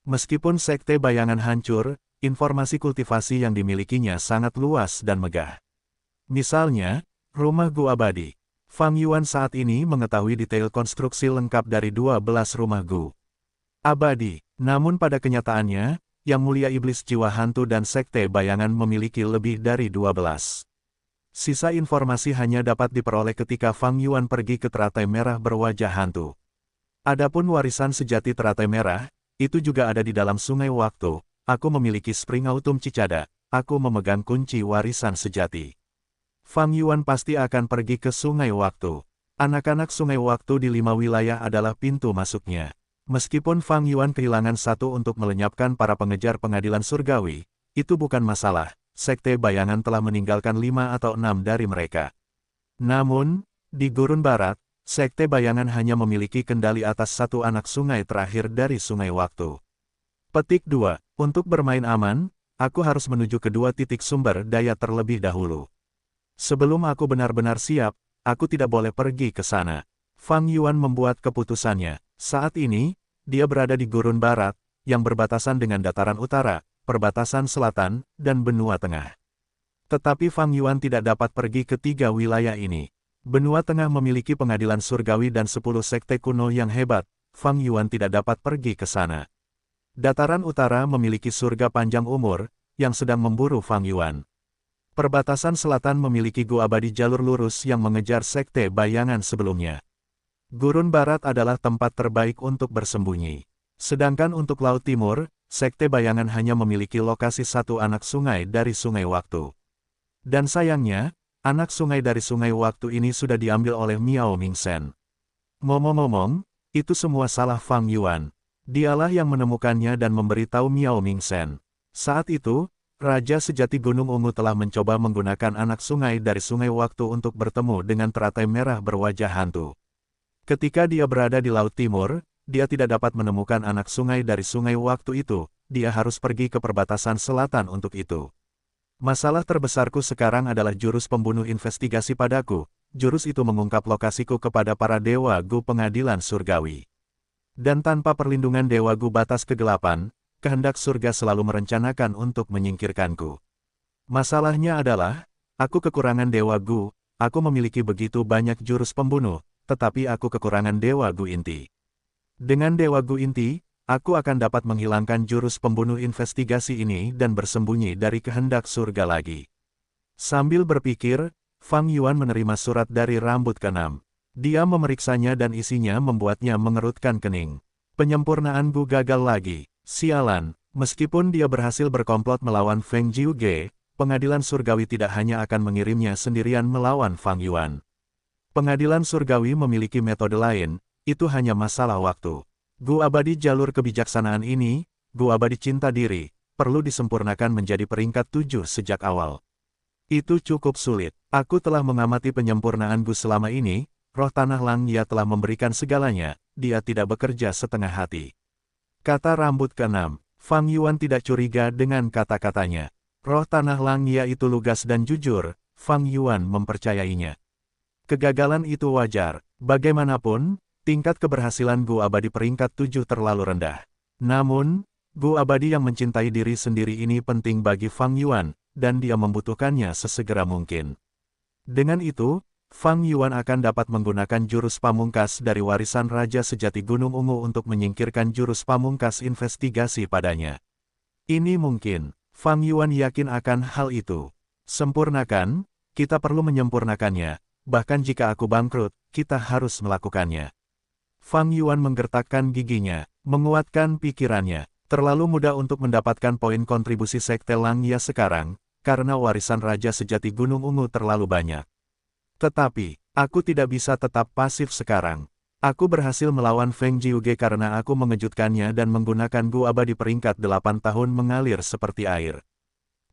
Meskipun Sekte Bayangan hancur, informasi kultivasi yang dimilikinya sangat luas dan megah. Misalnya, rumah Gu abadi. Fang Yuan saat ini mengetahui detail konstruksi lengkap dari 12 rumah Gu abadi. Namun pada kenyataannya, yang mulia iblis jiwa hantu dan Sekte Bayangan memiliki lebih dari 12. Sisa informasi hanya dapat diperoleh ketika Fang Yuan pergi ke teratai merah berwajah hantu. Adapun warisan sejati teratai merah, itu juga ada di dalam sungai waktu. Aku memiliki Spring Autumn Cicada, aku memegang kunci warisan sejati. Fang Yuan pasti akan pergi ke sungai waktu. Anak-anak sungai waktu di 5 wilayah adalah pintu masuknya. Meskipun Fang Yuan kehilangan satu untuk melenyapkan para pengejar pengadilan surgawi, itu bukan masalah. Sekte Bayangan telah meninggalkan 5 atau 6 dari mereka. Namun, di gurun barat, Sekte Bayangan hanya memiliki kendali atas satu anak sungai terakhir dari sungai waktu. Petik 2. Untuk bermain aman, aku harus menuju kedua titik sumber daya terlebih dahulu. Sebelum aku benar-benar siap, aku tidak boleh pergi ke sana. Fang Yuan membuat keputusannya. Saat ini, dia berada di gurun barat, yang berbatasan dengan dataran utara, perbatasan selatan, dan benua tengah. Tetapi Fang Yuan tidak dapat pergi ke 3 wilayah ini. Benua tengah memiliki pengadilan surgawi dan 10 sekte kuno yang hebat. Fang Yuan tidak dapat pergi ke sana. Dataran utara memiliki surga panjang umur, yang sedang memburu Fang Yuan. Perbatasan selatan memiliki Gu abadi jalur lurus yang mengejar Sekte Bayangan sebelumnya. Gurun barat adalah tempat terbaik untuk bersembunyi. Sedangkan untuk Laut Timur, Sekte Bayangan hanya memiliki lokasi satu anak sungai dari sungai waktu. Dan sayangnya, anak sungai dari sungai waktu ini sudah diambil oleh Miao Mingsen. Ngomong-ngomong, itu semua salah Fang Yuan. Dialah yang menemukannya dan memberitahu Miao Mingsen. Saat itu, Raja Sejati Gunung Ungu telah mencoba menggunakan anak sungai dari sungai waktu untuk bertemu dengan teratai merah berwajah hantu. Ketika dia berada di Laut Timur, dia tidak dapat menemukan anak sungai dari sungai waktu itu, dia harus pergi ke perbatasan selatan untuk itu. Masalah terbesarku sekarang adalah jurus pembunuh investigasi padaku. Jurus itu mengungkap lokasiku kepada para dewa Gu pengadilan surgawi. Dan tanpa perlindungan dewa Gu batas kegelapan, kehendak surga selalu merencanakan untuk menyingkirkanku. Masalahnya adalah, aku kekurangan dewa Gu, aku memiliki begitu banyak jurus pembunuh, tetapi aku kekurangan dewa Gu inti. Dengan dewa Gu inti, aku akan dapat menghilangkan jurus pembunuh investigasi ini dan bersembunyi dari kehendak surga lagi. Sambil berpikir, Fang Yuan menerima surat dari rambut keenam. Dia memeriksanya dan isinya membuatnya mengerutkan kening. Penyempurnaan Gu gagal lagi. Sialan, meskipun dia berhasil berkomplot melawan Feng Jiuge, pengadilan surgawi tidak hanya akan mengirimnya sendirian melawan Fang Yuan. Pengadilan surgawi memiliki metode lain, itu hanya masalah waktu. Gu abadi jalur kebijaksanaan ini, Gu abadi cinta diri, perlu disempurnakan menjadi peringkat 7 sejak awal. Itu cukup sulit. Aku telah mengamati penyempurnaan Gu selama ini. Roh Tanah Langya telah memberikan segalanya, dia tidak bekerja setengah hati. Kata rambut keenam, Fang Yuan tidak curiga dengan kata-katanya. Roh Tanah Langya itu lugas dan jujur, Fang Yuan mempercayainya. Kegagalan itu wajar. Bagaimanapun, tingkat keberhasilan Gu Abadi peringkat 7 terlalu rendah. Namun, Gu Abadi yang mencintai diri sendiri ini penting bagi Fang Yuan, dan dia membutuhkannya sesegera mungkin. Dengan itu, Fang Yuan akan dapat menggunakan jurus pamungkas dari warisan Raja Sejati Gunung Ungu untuk menyingkirkan jurus pamungkas investigasi padanya. Ini mungkin. Fang Yuan yakin akan hal itu. Sempurnakan, kita perlu menyempurnakannya. Bahkan jika aku bangkrut, kita harus melakukannya. Fang Yuan menggertakkan giginya, menguatkan pikirannya. Terlalu mudah untuk mendapatkan poin kontribusi Sekte Langya sekarang, karena warisan Raja Sejati Gunung Ungu terlalu banyak. Tetapi, aku tidak bisa tetap pasif sekarang. Aku berhasil melawan Feng Jiuge karena aku mengejutkannya dan menggunakan Gu Abadi peringkat 8 tahun mengalir seperti air.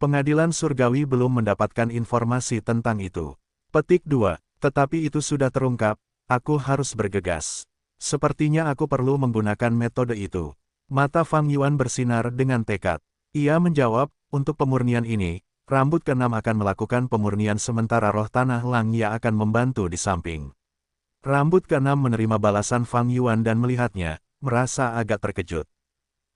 Pengadilan Surgawi belum mendapatkan informasi tentang itu. Petik 2. Tetapi itu sudah terungkap, aku harus bergegas. Sepertinya aku perlu menggunakan metode itu. Mata Fang Yuan bersinar dengan tekad. Ia menjawab, untuk pemurnian ini, rambut keenam akan melakukan pemurnian sementara roh tanah Langya akan membantu di samping. Rambut keenam menerima balasan Fang Yuan dan melihatnya, merasa agak terkejut.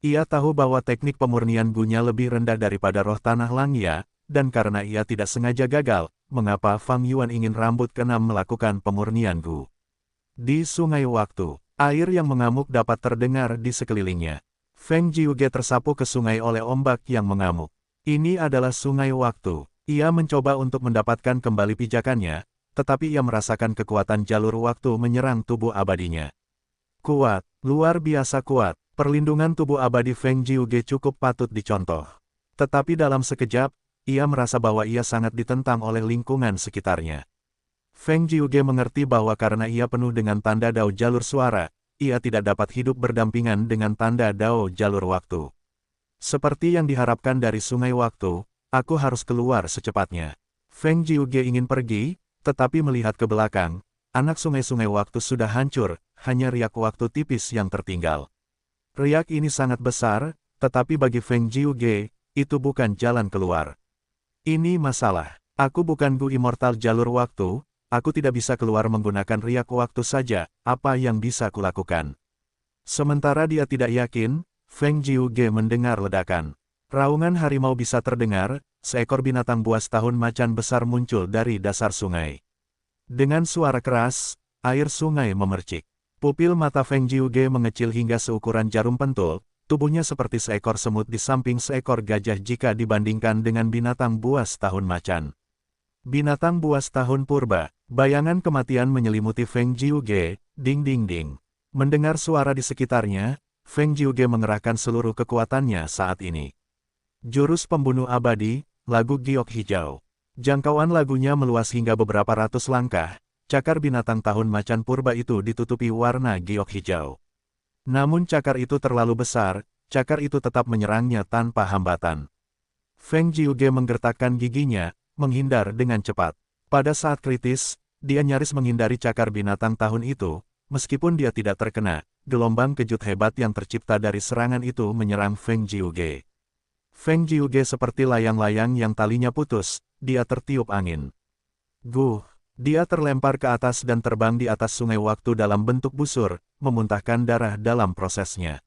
Ia tahu bahwa teknik pemurnian Gunya lebih rendah daripada roh tanah Langya, dan karena ia tidak sengaja gagal, mengapa Fang Yuan ingin rambut keenam melakukan pemurnian Gu. Di sungai waktu, air yang mengamuk dapat terdengar di sekelilingnya. Feng Jiuge tersapu ke sungai oleh ombak yang mengamuk. Ini adalah sungai waktu. Ia mencoba untuk mendapatkan kembali pijakannya, tetapi ia merasakan kekuatan jalur waktu menyerang tubuh abadinya. Kuat, luar biasa kuat. Perlindungan tubuh abadi Feng Jiuge cukup patut dicontoh. Tetapi dalam sekejap, ia merasa bahwa ia sangat ditentang oleh lingkungan sekitarnya. Feng Jiuge mengerti bahwa karena ia penuh dengan tanda dao jalur suara, ia tidak dapat hidup berdampingan dengan tanda dao jalur waktu. Seperti yang diharapkan dari sungai waktu, aku harus keluar secepatnya. Feng Jiuge ingin pergi, tetapi melihat ke belakang, anak sungai-sungai waktu sudah hancur, hanya riak waktu tipis yang tertinggal. Riak ini sangat besar, tetapi bagi Feng Jiuge, itu bukan jalan keluar. Ini masalah. Aku bukan Gu Immortal jalur waktu, aku tidak bisa keluar menggunakan riak waktu saja, apa yang bisa kulakukan. Sementara dia tidak yakin, Feng Jiuge mendengar ledakan. Raungan harimau bisa terdengar, seekor binatang buas tahun macan besar muncul dari dasar sungai. Dengan suara keras, air sungai memercik. Pupil mata Feng Jiuge mengecil hingga seukuran jarum pentul, tubuhnya seperti seekor semut di samping seekor gajah jika dibandingkan dengan binatang buas tahun macan. Binatang buas tahun purba, bayangan kematian menyelimuti Feng Jiuge, ding ding ding. Mendengar suara di sekitarnya, Feng Jiuge mengerahkan seluruh kekuatannya saat ini. Jurus pembunuh abadi, lagu giok hijau. Jangkauan lagunya meluas hingga beberapa ratus langkah, cakar binatang tahun macan purba itu ditutupi warna giok hijau. Namun cakar itu terlalu besar, cakar itu tetap menyerangnya tanpa hambatan. Feng Jiuge menggertakkan giginya, menghindar dengan cepat. Pada saat kritis, dia nyaris menghindari cakar binatang tahun itu, meskipun dia tidak terkena, gelombang kejut hebat yang tercipta dari serangan itu menyerang Feng Jiuge. Feng Jiuge seperti layang-layang yang talinya putus, dia tertiup angin. Dia terlempar ke atas dan terbang di atas sungai waktu dalam bentuk busur, memuntahkan darah dalam prosesnya.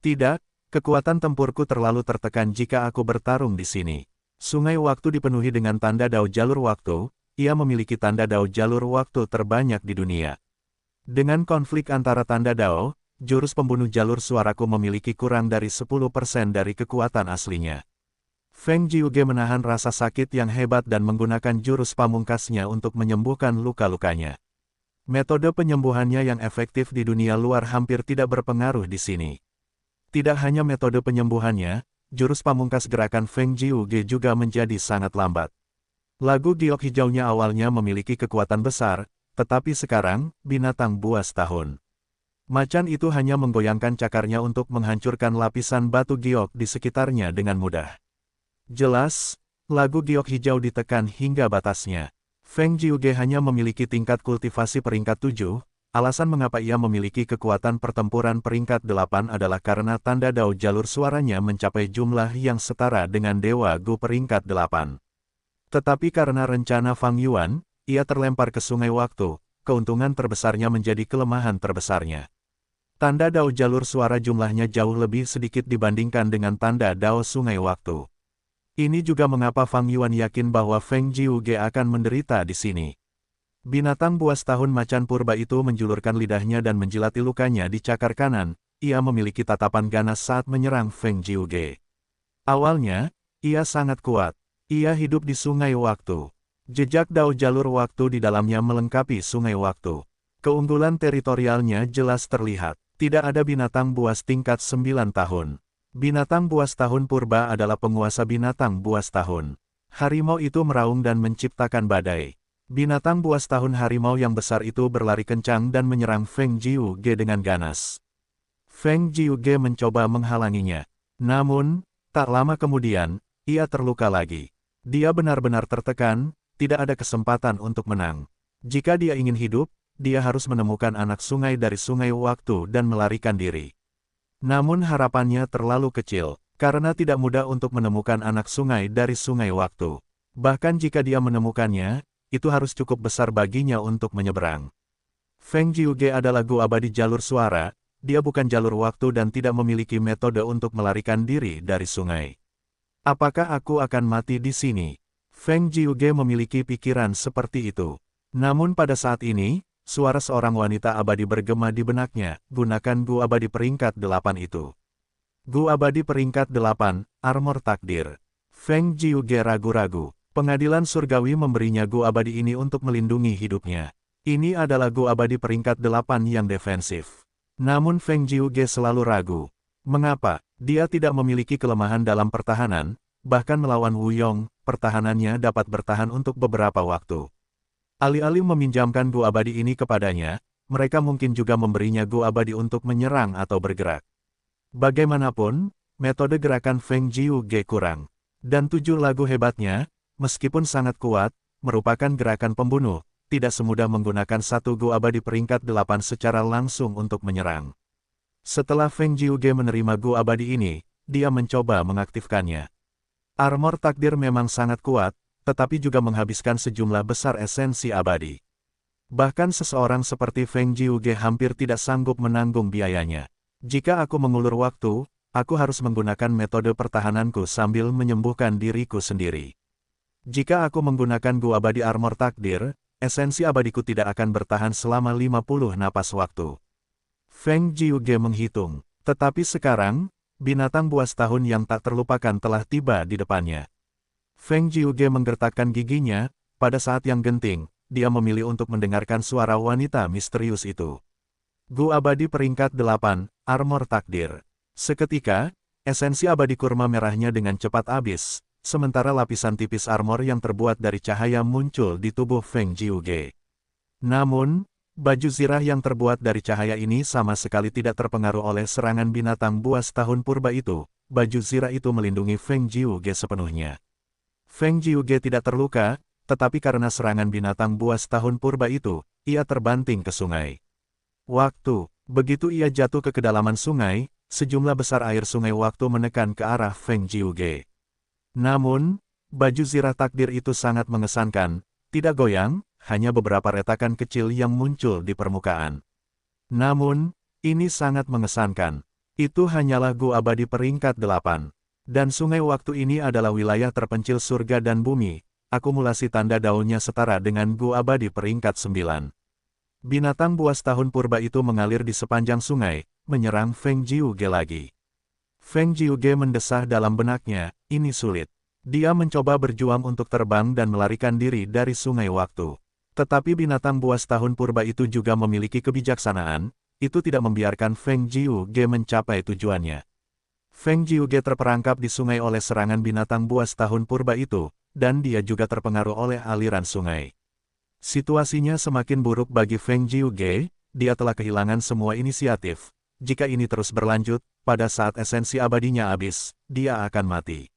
Tidak, kekuatan tempurku terlalu tertekan jika aku bertarung di sini. Sungai waktu dipenuhi dengan tanda dao jalur waktu, ia memiliki tanda dao jalur waktu terbanyak di dunia. Dengan konflik antara tanda dao, jurus pembunuh jalur suaraku memiliki kurang dari 10% dari kekuatan aslinya. Feng Jiuge menahan rasa sakit yang hebat dan menggunakan jurus pamungkasnya untuk menyembuhkan luka-lukanya. Metode penyembuhannya yang efektif di dunia luar hampir tidak berpengaruh di sini. Tidak hanya metode penyembuhannya, jurus pamungkas gerakan Feng Jiuge juga menjadi sangat lambat. Lagu giok hijaunya awalnya memiliki kekuatan besar, tetapi sekarang, binatang buas tahun macan itu hanya menggoyangkan cakarnya untuk menghancurkan lapisan batu giok di sekitarnya dengan mudah. Jelas, lagu giok hijau ditekan hingga batasnya. Feng Jiuge hanya memiliki tingkat kultivasi peringkat 7, alasan mengapa ia memiliki kekuatan pertempuran peringkat 8 adalah karena tanda dao jalur suaranya mencapai jumlah yang setara dengan Dewa Gu peringkat 8. Tetapi karena rencana Fang Yuan, ia terlempar ke sungai waktu, keuntungan terbesarnya menjadi kelemahan terbesarnya. Tanda dao jalur suara jumlahnya jauh lebih sedikit dibandingkan dengan tanda dao sungai waktu. Ini juga mengapa Fang Yuan yakin bahwa Feng Jiuge akan menderita di sini. Binatang buas tahun macan purba itu menjulurkan lidahnya dan menjilati lukanya di cakar kanan. Ia memiliki tatapan ganas saat menyerang Feng Jiuge. Awalnya, ia sangat kuat. Ia hidup di sungai waktu. Jejak dao jalur waktu di dalamnya melengkapi sungai waktu. Keunggulan teritorialnya jelas terlihat. Tidak ada binatang buas tingkat 9 tahun. Binatang buas tahun purba adalah penguasa binatang buas tahun. Harimau itu meraung dan menciptakan badai. Binatang buas tahun harimau yang besar itu berlari kencang dan menyerang Feng Jiuge dengan ganas. Feng Jiuge mencoba menghalanginya. Namun, tak lama kemudian, ia terluka lagi. Dia benar-benar tertekan, tidak ada kesempatan untuk menang. Jika dia ingin hidup, dia harus menemukan anak sungai dari sungai waktu dan melarikan diri. Namun harapannya terlalu kecil, karena tidak mudah untuk menemukan anak sungai dari sungai waktu. Bahkan jika dia menemukannya, itu harus cukup besar baginya untuk menyeberang. Feng Jiuge adalah gua abadi jalur suara, dia bukan jalur waktu dan tidak memiliki metode untuk melarikan diri dari sungai. Apakah aku akan mati di sini? Feng Jiuge memiliki pikiran seperti itu. Namun pada saat ini, suara seorang wanita abadi bergema di benaknya, gunakan gua abadi peringkat 8 itu. Gua abadi peringkat 8, armor takdir. Feng Jiuge ragu-ragu. Pengadilan surgawi memberinya gua abadi ini untuk melindungi hidupnya. Ini adalah gua abadi peringkat 8 yang defensif. Namun Feng Jiuge selalu ragu. Mengapa? Dia tidak memiliki kelemahan dalam pertahanan, bahkan melawan Wu Yong, pertahanannya dapat bertahan untuk beberapa waktu. Alih-alih meminjamkan gua abadi ini kepadanya, mereka mungkin juga memberinya gua abadi untuk menyerang atau bergerak. Bagaimanapun, metode gerakan Feng Jiuge kurang. Dan 7 lagu hebatnya, meskipun sangat kuat, merupakan gerakan pembunuh, tidak semudah menggunakan satu gua abadi peringkat 8 secara langsung untuk menyerang. Setelah Feng Jiuge menerima gua abadi ini, dia mencoba mengaktifkannya. Armor takdir memang sangat kuat, tetapi juga menghabiskan sejumlah besar esensi abadi. Bahkan seseorang seperti Feng Jiuge hampir tidak sanggup menanggung biayanya. Jika aku mengulur waktu, aku harus menggunakan metode pertahananku sambil menyembuhkan diriku sendiri. Jika aku menggunakan gua abadi armor takdir, esensi abadiku tidak akan bertahan selama 50 napas waktu. Feng Jiuge menghitung, tetapi sekarang, binatang buas tahun yang tak terlupakan telah tiba di depannya. Feng Jiuge menggertakkan giginya, pada saat yang genting, dia memilih untuk mendengarkan suara wanita misterius itu. Gua abadi peringkat 8, armor takdir. Seketika, esensi abadi kurma merahnya dengan cepat habis, sementara lapisan tipis armor yang terbuat dari cahaya muncul di tubuh Feng Jiuge. Namun, baju zirah yang terbuat dari cahaya ini sama sekali tidak terpengaruh oleh serangan binatang buas tahun purba itu. Baju zirah itu melindungi Feng Jiuge sepenuhnya. Feng Jiuge tidak terluka, tetapi karena serangan binatang buas tahun purba itu, ia terbanting ke sungai. Begitu ia jatuh ke kedalaman sungai, sejumlah besar air sungai waktu menekan ke arah Feng Jiuge. Namun, baju zirah takdir itu sangat mengesankan, tidak goyang, hanya beberapa retakan kecil yang muncul di permukaan. Namun, ini sangat mengesankan. Itu hanyalah gua abadi peringkat 8. Dan sungai waktu ini adalah wilayah terpencil surga dan bumi, akumulasi tanda daunnya setara dengan gua abadi peringkat 9. Binatang buas tahun purba itu mengalir di sepanjang sungai, menyerang Feng Jiuge lagi. Feng Jiuge mendesah dalam benaknya, ini sulit. Dia mencoba berjuang untuk terbang dan melarikan diri dari sungai waktu. Tetapi binatang buas tahun purba itu juga memiliki kebijaksanaan, itu tidak membiarkan Feng Jiuge mencapai tujuannya. Feng Jiuge terperangkap di sungai oleh serangan binatang buas tahun purba itu, dan dia juga terpengaruh oleh aliran sungai. Situasinya semakin buruk bagi Feng Jiuge, dia telah kehilangan semua inisiatif. Jika ini terus berlanjut, pada saat esensi abadinya habis, dia akan mati.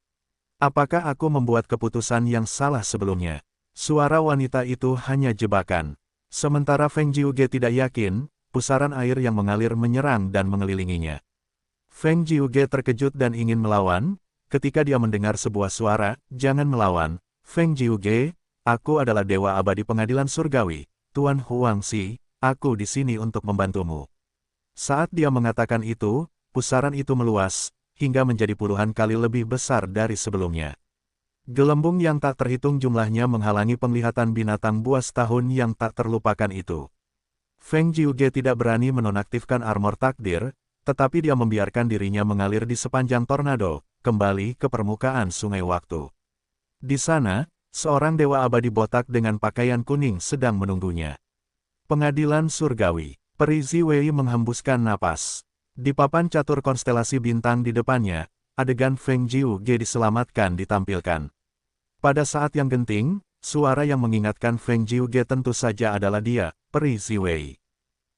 Apakah aku membuat keputusan yang salah sebelumnya? Suara wanita itu hanya jebakan. Sementara Feng Jiuge tidak yakin, pusaran air yang mengalir menyerang dan mengelilinginya. Feng Jiuge terkejut dan ingin melawan, ketika dia mendengar sebuah suara, "Jangan melawan, Feng Jiuge, aku adalah Dewa Abadi Pengadilan Surgawi, Tuan Huangxi, aku di sini untuk membantumu. Saat dia mengatakan itu, pusaran itu meluas, hingga menjadi puluhan kali lebih besar dari sebelumnya. Gelembung yang tak terhitung jumlahnya menghalangi penglihatan binatang buas tahun yang tak terlupakan itu. Feng Jiuge tidak berani menonaktifkan armor takdir, tetapi dia membiarkan dirinya mengalir di sepanjang tornado, kembali ke permukaan sungai waktu. Di sana, seorang dewa abadi botak dengan pakaian kuning sedang menunggunya. Pengadilan Surgawi. Peri Ziwei menghembuskan napas. Di papan catur konstelasi bintang di depannya, adegan Feng Jiuge diselamatkan ditampilkan. Pada saat yang genting, suara yang mengingatkan Feng Jiuge tentu saja adalah dia, Peri Ziwei.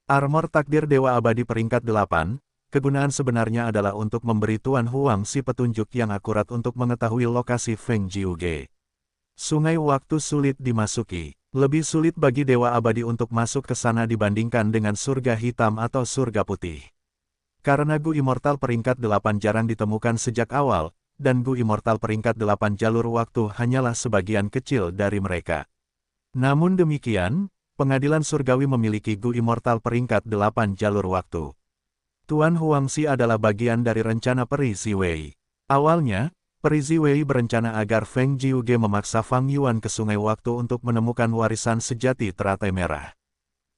Armor takdir Dewa Abadi peringkat 8, kegunaan sebenarnya adalah untuk memberi Tuan Huangxi petunjuk yang akurat untuk mengetahui lokasi Feng Jiuge. Sungai waktu sulit dimasuki. Lebih sulit bagi Dewa Abadi untuk masuk ke sana dibandingkan dengan surga hitam atau surga putih. Karena Gu Immortal peringkat 8 jarang ditemukan sejak awal, dan Gu Immortal peringkat 8 jalur waktu hanyalah sebagian kecil dari mereka. Namun demikian, Pengadilan Surgawi memiliki Gu Immortal peringkat 8 jalur waktu. Tuan Huangxi adalah bagian dari rencana Peri Ziwei. Awalnya, Peri Ziwei berencana agar Feng Jiuge memaksa Fang Yuan ke sungai waktu untuk menemukan warisan sejati teratai merah.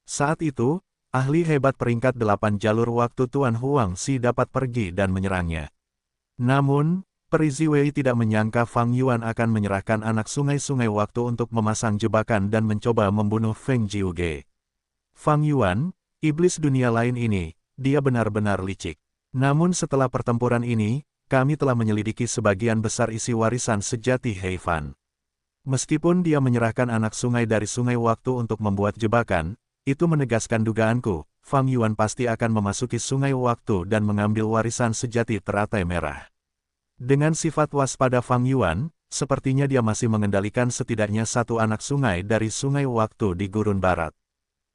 Saat itu, ahli hebat peringkat 8 jalur waktu Tuan Huangxi dapat pergi dan menyerangnya. Namun, Peri Ziwei tidak menyangka Fang Yuan akan menyerahkan anak sungai-sungai waktu untuk memasang jebakan dan mencoba membunuh Feng Jiuge. Fang Yuan, iblis dunia lain ini, dia benar-benar licik. Namun setelah pertempuran ini, kami telah menyelidiki sebagian besar isi warisan sejati Heifan. Meskipun dia menyerahkan anak sungai dari sungai waktu untuk membuat jebakan, itu menegaskan dugaanku, Fang Yuan pasti akan memasuki sungai waktu dan mengambil warisan sejati teratai merah. Dengan sifat waspada Fang Yuan, sepertinya dia masih mengendalikan setidaknya satu anak sungai dari sungai waktu di gurun barat.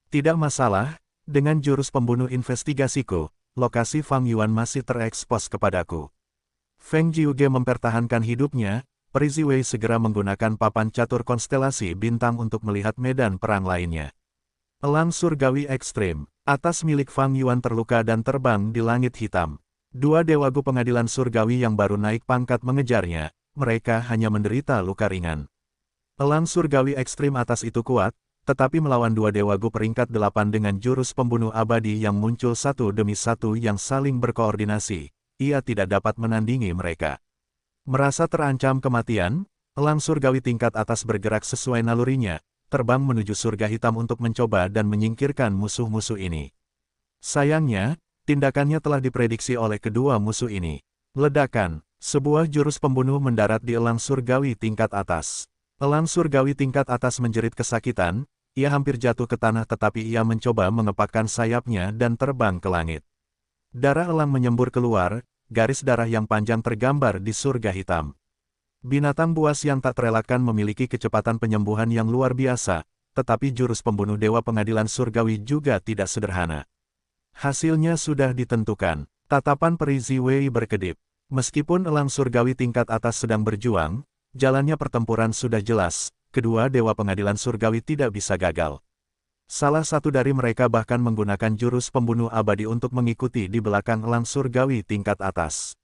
Tidak masalah, dengan jurus pembunuh investigasiku, lokasi Fang Yuan masih terekspos kepadaku. Feng Jiuge mempertahankan hidupnya, Peri Ziwei segera menggunakan papan catur konstelasi bintang untuk melihat medan perang lainnya. Elang surgawi ekstrim, atas milik Fang Yuan terluka dan terbang di langit hitam. Dua Dewa Gu Pengadilan Surgawi yang baru naik pangkat mengejarnya, mereka hanya menderita luka ringan. Elang surgawi ekstrim atas itu kuat, tetapi melawan dua Dewa Gu peringkat 8 dengan jurus pembunuh abadi yang muncul satu demi satu yang saling berkoordinasi, ia tidak dapat menandingi mereka. Merasa terancam kematian, elang surgawi tingkat atas bergerak sesuai nalurinya, terbang menuju surga hitam untuk mencoba dan menyingkirkan musuh-musuh ini. Sayangnya, tindakannya telah diprediksi oleh kedua musuh ini. Ledakan, sebuah jurus pembunuh mendarat di elang surgawi tingkat atas. Elang surgawi tingkat atas menjerit kesakitan, ia hampir jatuh ke tanah tetapi ia mencoba mengepakkan sayapnya dan terbang ke langit. Darah elang menyembur keluar, garis darah yang panjang tergambar di surga hitam. Binatang buas yang tak terelakkan memiliki kecepatan penyembuhan yang luar biasa, tetapi jurus pembunuh Dewa Pengadilan Surgawi juga tidak sederhana. Hasilnya sudah ditentukan. Tatapan Peri Ziwei berkedip. Meskipun elang surgawi tingkat atas sedang berjuang, jalannya pertempuran sudah jelas, kedua Dewa Pengadilan Surgawi tidak bisa gagal. Salah satu dari mereka bahkan menggunakan jurus pembunuh abadi untuk mengikuti di belakang elang surgawi tingkat atas.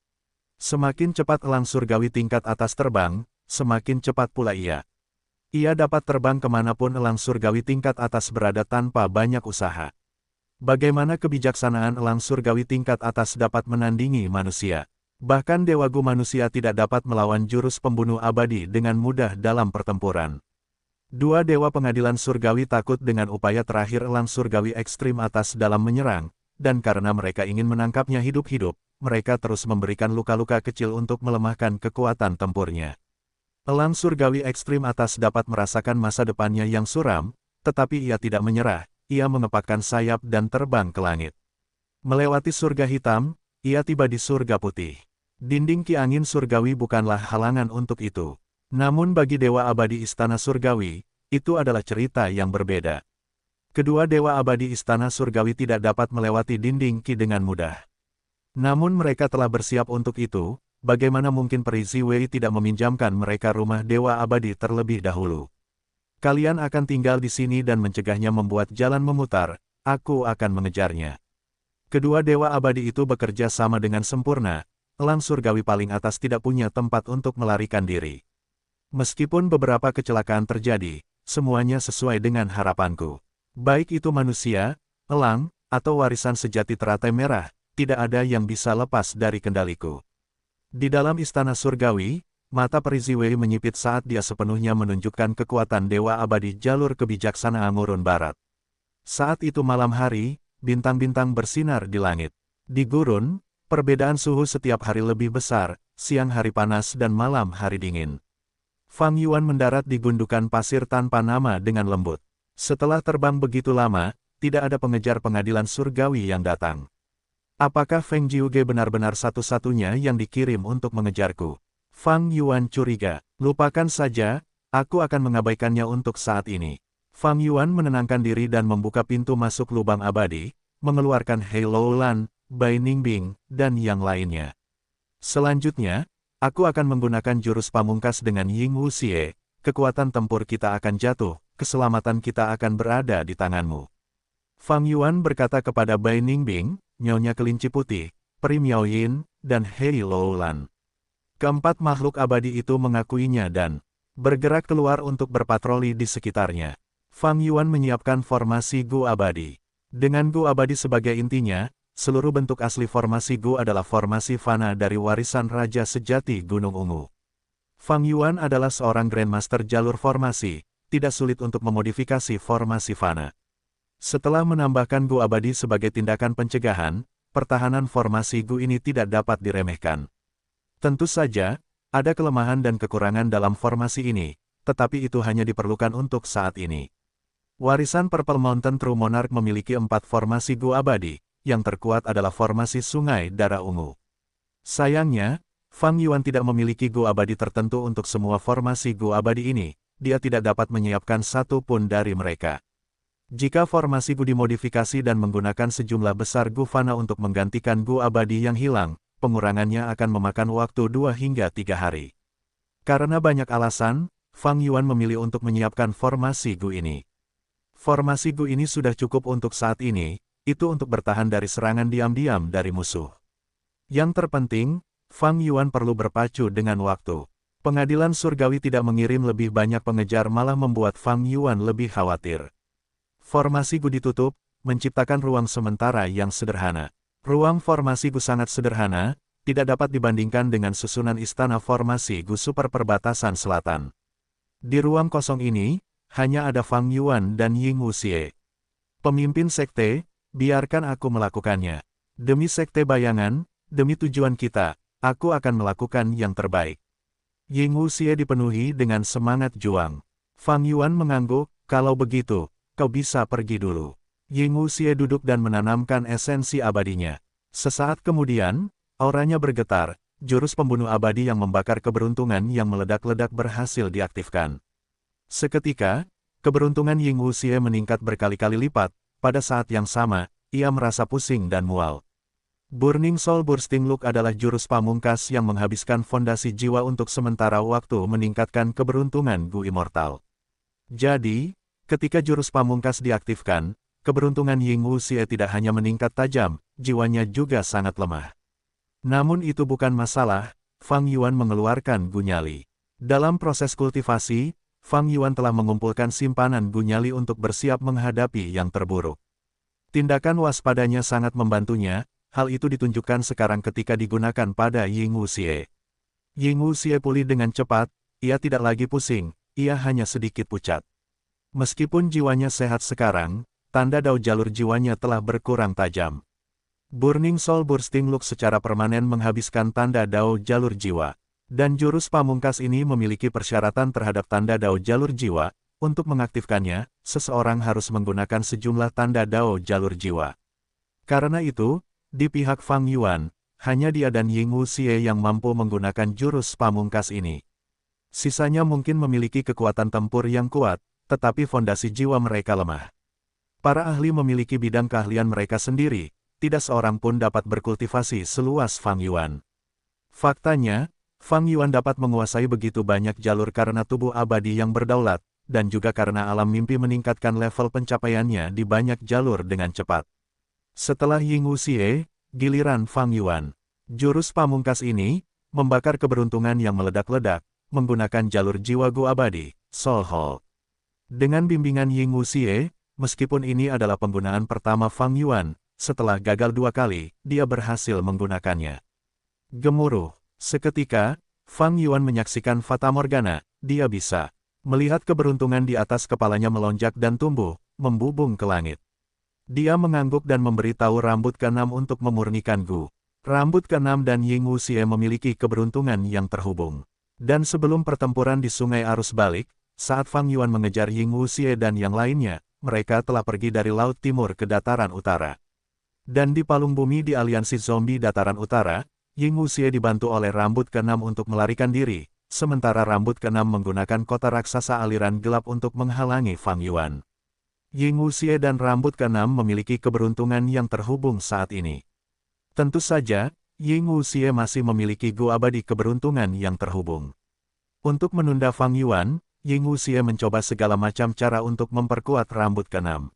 Semakin cepat elang surgawi tingkat atas terbang, semakin cepat pula ia. Ia dapat terbang kemanapun elang surgawi tingkat atas berada tanpa banyak usaha. Bagaimana kebijaksanaan elang surgawi tingkat atas dapat menandingi manusia? Bahkan Dewa Gu manusia tidak dapat melawan jurus pembunuh abadi dengan mudah dalam pertempuran. Dua Dewa Pengadilan Surgawi takut dengan upaya terakhir elang surgawi ekstrim atas dalam menyerang, dan karena mereka ingin menangkapnya hidup-hidup, mereka terus memberikan luka-luka kecil untuk melemahkan kekuatan tempurnya. Elang surgawi ekstrim atas dapat merasakan masa depannya yang suram, tetapi ia tidak menyerah. Ia mengepakkan sayap dan terbang ke langit. Melewati surga hitam, ia tiba di surga putih. Dinding ki angin surgawi bukanlah halangan untuk itu. Namun bagi Dewa Abadi Istana Surgawi, itu adalah cerita yang berbeda. Kedua Dewa Abadi Istana Surgawi tidak dapat melewati dinding ki dengan mudah. Namun mereka telah bersiap untuk itu, bagaimana mungkin Peri Ziwei tidak meminjamkan mereka rumah Dewa Abadi terlebih dahulu. Kalian akan tinggal di sini dan mencegahnya membuat jalan memutar, aku akan mengejarnya. Kedua dewa abadi itu bekerja sama dengan sempurna, elang surgawi paling atas tidak punya tempat untuk melarikan diri. Meskipun beberapa kecelakaan terjadi, semuanya sesuai dengan harapanku. Baik itu manusia, elang, atau warisan sejati teratai merah, tidak ada yang bisa lepas dari kendaliku. Di dalam istana surgawi, mata peri Ziwei menyipit saat dia sepenuhnya menunjukkan kekuatan dewa abadi jalur kebijaksanaan Gurun Barat. Saat itu malam hari, bintang-bintang bersinar di langit. Di gurun, perbedaan suhu setiap hari lebih besar, siang hari panas dan malam hari dingin. Fang Yuan mendarat di gundukan pasir tanpa nama dengan lembut. Setelah terbang begitu lama, tidak ada pengejar pengadilan surgawi yang datang. Apakah Feng Jiuge benar-benar satu-satunya yang dikirim untuk mengejarku? Fang Yuan curiga. Lupakan saja, aku akan mengabaikannya untuk saat ini. Fang Yuan menenangkan diri dan membuka pintu masuk lubang abadi, mengeluarkan Hei Lou Lan, Bai Ningbing, dan yang lainnya. Selanjutnya, aku akan menggunakan jurus pamungkas dengan Ying Wuxie, kekuatan tempur kita akan jatuh, keselamatan kita akan berada di tanganmu. Fang Yuan berkata kepada Bai Ningbing, Nyonya Kelinci Putih, Peri Miao Yin, dan Hei Lou Lan. Keempat makhluk abadi itu mengakuinya dan bergerak keluar untuk berpatroli di sekitarnya. Fang Yuan menyiapkan formasi Gu abadi. Dengan Gu abadi sebagai intinya, seluruh bentuk asli formasi Gu adalah formasi fana dari warisan Raja Sejati Gunung Ungu. Fang Yuan adalah seorang Grandmaster jalur formasi, tidak sulit untuk memodifikasi formasi fana. Setelah menambahkan Gu abadi sebagai tindakan pencegahan, pertahanan formasi Gu ini tidak dapat diremehkan. Tentu saja, ada kelemahan dan kekurangan dalam formasi ini, tetapi itu hanya diperlukan untuk saat ini. Warisan Purple Mountain True Monarch memiliki 4 formasi Gu abadi, yang terkuat adalah formasi Sungai Darah Ungu. Sayangnya, Fang Yuan tidak memiliki Gu abadi tertentu untuk semua formasi Gu abadi ini, dia tidak dapat menyiapkan satu pun dari mereka. Jika formasi Gu dimodifikasi dan menggunakan sejumlah besar Gu Fana untuk menggantikan Gu abadi yang hilang, pengurangannya akan memakan waktu 2 hingga 3 hari. Karena banyak alasan, Fang Yuan memilih untuk menyiapkan formasi Gu ini. Formasi Gu ini sudah cukup untuk saat ini, itu untuk bertahan dari serangan diam-diam dari musuh. Yang terpenting, Fang Yuan perlu berpacu dengan waktu. Pengadilan surgawi tidak mengirim lebih banyak pengejar malah membuat Fang Yuan lebih khawatir. Formasi Gu ditutup, menciptakan ruang sementara yang sederhana. Ruang formasi Gu sangat sederhana, tidak dapat dibandingkan dengan susunan istana formasi Gu super perbatasan selatan. Di ruang kosong ini, hanya ada Fang Yuan dan Ying Wuxie. Pemimpin sekte, biarkan aku melakukannya. Demi sekte bayangan, demi tujuan kita, aku akan melakukan yang terbaik. Ying Wuxie dipenuhi dengan semangat juang. Fang Yuan mengangguk, kalau begitu, kau bisa pergi dulu. Ying Wuxie duduk dan menanamkan esensi abadinya. Sesaat kemudian, auranya bergetar, jurus pembunuh abadi yang membakar keberuntungan yang meledak-ledak berhasil diaktifkan. Seketika, keberuntungan Ying Wuxie meningkat berkali-kali lipat, pada saat yang sama, ia merasa pusing dan mual. Burning Soul Bursting Look adalah jurus pamungkas yang menghabiskan fondasi jiwa untuk sementara waktu meningkatkan keberuntungan Gu Immortal. Jadi, ketika jurus pamungkas diaktifkan, keberuntungan Ying Wuxie tidak hanya meningkat tajam, jiwanya juga sangat lemah. Namun itu bukan masalah, Fang Yuan mengeluarkan Gu Nyali. Dalam proses kultivasi, Fang Yuan telah mengumpulkan simpanan Gu Nyali untuk bersiap menghadapi yang terburuk. Tindakan waspadanya sangat membantunya, hal itu ditunjukkan sekarang ketika digunakan pada Ying Wuxie. Ying Wuxie pulih dengan cepat, ia tidak lagi pusing, ia hanya sedikit pucat. Meskipun jiwanya sehat sekarang, tanda dao jalur jiwanya telah berkurang tajam. Burning Soul Bursting Look secara permanen menghabiskan tanda dao jalur jiwa. Dan jurus pamungkas ini memiliki persyaratan terhadap tanda dao jalur jiwa. Untuk mengaktifkannya, seseorang harus menggunakan sejumlah tanda dao jalur jiwa. Karena itu, di pihak Fang Yuan, hanya dia dan Ying Wuxie yang mampu menggunakan jurus pamungkas ini. Sisanya mungkin memiliki kekuatan tempur yang kuat, tetapi fondasi jiwa mereka lemah. Para ahli memiliki bidang keahlian mereka sendiri, tidak seorang pun dapat berkultivasi seluas Fang Yuan. Faktanya, Fang Yuan dapat menguasai begitu banyak jalur karena tubuh abadi yang berdaulat, dan juga karena alam mimpi meningkatkan level pencapaiannya di banyak jalur dengan cepat. Setelah Ying Wuxie, giliran Fang Yuan. Jurus pamungkas ini, membakar keberuntungan yang meledak-ledak, menggunakan jalur jiwa Gu abadi, Soul Hall. Dengan bimbingan Ying Wuxie, meskipun ini adalah penggunaan pertama Fang Yuan, setelah gagal 2 kali, dia berhasil menggunakannya. Gemuruh. Seketika, Fang Yuan menyaksikan Fata Morgana, dia bisa melihat keberuntungan di atas kepalanya melonjak dan tumbuh, membubung ke langit. Dia mengangguk dan memberitahu rambut keenam untuk memurnikan Gu. Rambut keenam dan Ying Wuxie memiliki keberuntungan yang terhubung. Dan sebelum pertempuran di sungai arus balik, saat Fang Yuan mengejar Ying Wuxie dan yang lainnya, mereka telah pergi dari Laut Timur ke Dataran Utara. Dan di palung bumi di aliansi zombie Dataran Utara, Ying Wuxie dibantu oleh rambut keenam untuk melarikan diri, sementara rambut keenam menggunakan kota raksasa aliran gelap untuk menghalangi Fang Yuan. Ying Wuxie dan rambut keenam memiliki keberuntungan yang terhubung saat ini. Tentu saja, Ying Wuxie masih memiliki Gu abadi keberuntungan yang terhubung. Untuk menunda Fang Yuan, Ying Wuxie mencoba segala macam cara untuk memperkuat rambut keenam.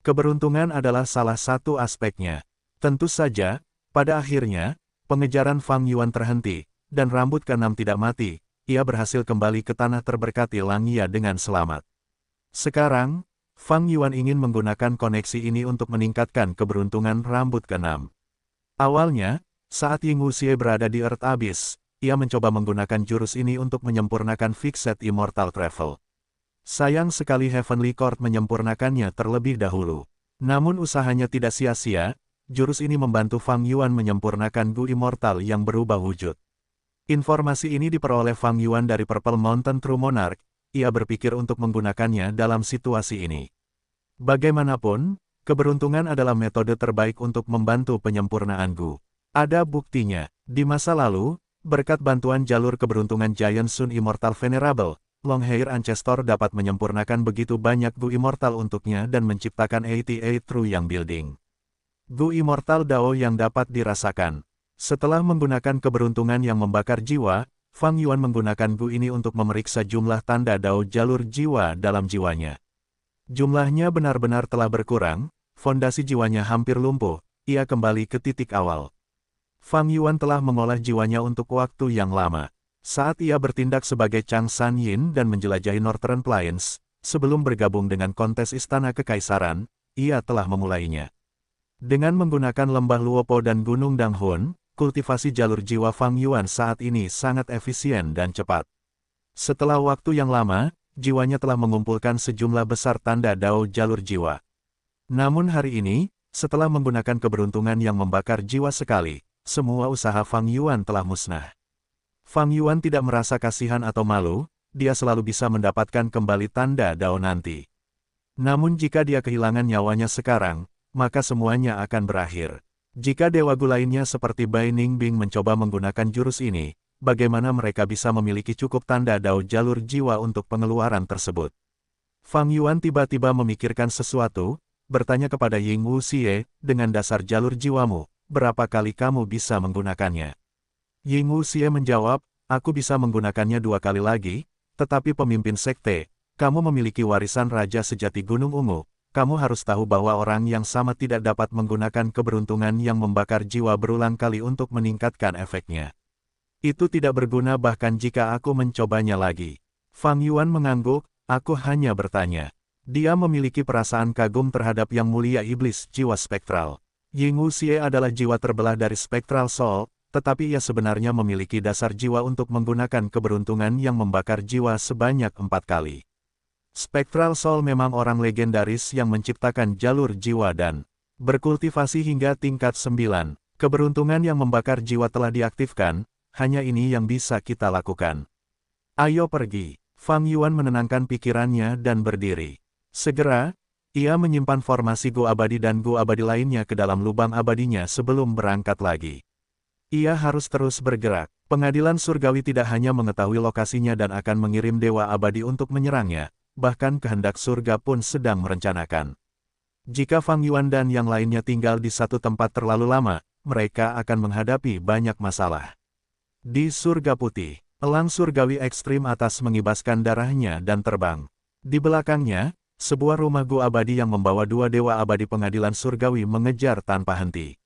Keberuntungan adalah salah satu aspeknya. Tentu saja, pada akhirnya, pengejaran Fang Yuan terhenti, dan rambut keenam tidak mati, ia berhasil kembali ke tanah terberkati Langya dengan selamat. Sekarang, Fang Yuan ingin menggunakan koneksi ini untuk meningkatkan keberuntungan rambut keenam. Awalnya, saat Ying Wuxie berada di Earth Abyss, ia mencoba menggunakan jurus ini untuk menyempurnakan Fixed Immortal Travel. Sayang sekali Heavenly Court menyempurnakannya terlebih dahulu. Namun usahanya tidak sia-sia, jurus ini membantu Fang Yuan menyempurnakan Gu Immortal yang berubah wujud. Informasi ini diperoleh Fang Yuan dari Purple Mountain True Monarch, ia berpikir untuk menggunakannya dalam situasi ini. Bagaimanapun, keberuntungan adalah metode terbaik untuk membantu penyempurnaan Gu. Ada buktinya, di masa lalu, berkat bantuan jalur keberuntungan Giant Sun Immortal Venerable, Longhair Ancestor dapat menyempurnakan begitu banyak Gu Immortal untuknya dan menciptakan 88 True Yang Building. Gu Immortal Dao yang dapat dirasakan. Setelah menggunakan keberuntungan yang membakar jiwa, Fang Yuan menggunakan Gu ini untuk memeriksa jumlah tanda Dao jalur jiwa dalam jiwanya. Jumlahnya benar-benar telah berkurang, fondasi jiwanya hampir lumpuh, ia kembali ke titik awal. Fang Yuan telah mengolah jiwanya untuk waktu yang lama. Saat ia bertindak sebagai Chang San Yin dan menjelajahi Northern Plains, sebelum bergabung dengan kontes Istana Kekaisaran, ia telah memulainya. Dengan menggunakan lembah Luopo dan Gunung Danghun, kultivasi jalur jiwa Fang Yuan saat ini sangat efisien dan cepat. Setelah waktu yang lama, jiwanya telah mengumpulkan sejumlah besar tanda Dao jalur jiwa. Namun hari ini, setelah menggunakan keberuntungan yang membakar jiwa sekali, semua usaha Fang Yuan telah musnah. Fang Yuan tidak merasa kasihan atau malu, dia selalu bisa mendapatkan kembali tanda Dao nanti. Namun jika dia kehilangan nyawanya sekarang, maka semuanya akan berakhir. Jika Dewa Gu lainnya seperti Bai Ningbing mencoba menggunakan jurus ini, bagaimana mereka bisa memiliki cukup tanda Dao jalur jiwa untuk pengeluaran tersebut? Fang Yuan tiba-tiba memikirkan sesuatu, bertanya kepada Ying Wuxie, dengan dasar jalur jiwamu, berapa kali kamu bisa menggunakannya? Ying Wuxie menjawab, aku bisa menggunakannya 2 kali lagi, tetapi pemimpin sekte, kamu memiliki warisan Raja Sejati Gunung Ungu. Kamu harus tahu bahwa orang yang sama tidak dapat menggunakan keberuntungan yang membakar jiwa berulang kali untuk meningkatkan efeknya. Itu tidak berguna bahkan jika aku mencobanya lagi. Fang Yuan mengangguk, aku hanya bertanya. Dia memiliki perasaan kagum terhadap yang mulia iblis jiwa spektral. Ying Wuxie adalah jiwa terbelah dari Spectral Soul, tetapi ia sebenarnya memiliki dasar jiwa untuk menggunakan keberuntungan yang membakar jiwa sebanyak 4 kali. Spectral Soul memang orang legendaris yang menciptakan jalur jiwa dan berkultivasi hingga tingkat 9. Keberuntungan yang membakar jiwa telah diaktifkan, hanya ini yang bisa kita lakukan. Ayo pergi. Fang Yuan menenangkan pikirannya dan berdiri. Segera, ia menyimpan formasi Gu abadi dan Gu abadi lainnya ke dalam lubang abadinya sebelum berangkat lagi. Ia harus terus bergerak. Pengadilan surgawi tidak hanya mengetahui lokasinya dan akan mengirim Dewa Abadi untuk menyerangnya, bahkan kehendak surga pun sedang merencanakan. Jika Fang Yuan dan yang lainnya tinggal di satu tempat terlalu lama, mereka akan menghadapi banyak masalah. Di surga putih, elang surgawi ekstrim atas mengibaskan darahnya dan terbang. Di belakangnya, sebuah rumah gua abadi yang membawa dua dewa abadi pengadilan surgawi mengejar tanpa henti.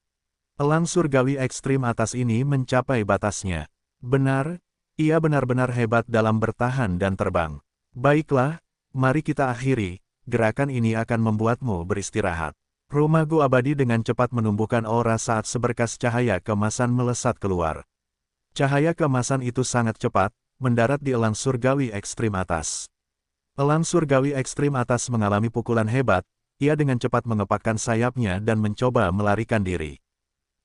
Elang surgawi ekstrim atas ini mencapai batasnya. Benar, ia benar-benar hebat dalam bertahan dan terbang. Baiklah, mari kita akhiri, gerakan ini akan membuatmu beristirahat. Rumah gua abadi dengan cepat menumbuhkan aura saat seberkas cahaya keemasan melesat keluar. Cahaya keemasan itu sangat cepat, mendarat di elang surgawi ekstrim atas. Elang surgawi ekstrim atas mengalami pukulan hebat, ia dengan cepat mengepakkan sayapnya dan mencoba melarikan diri.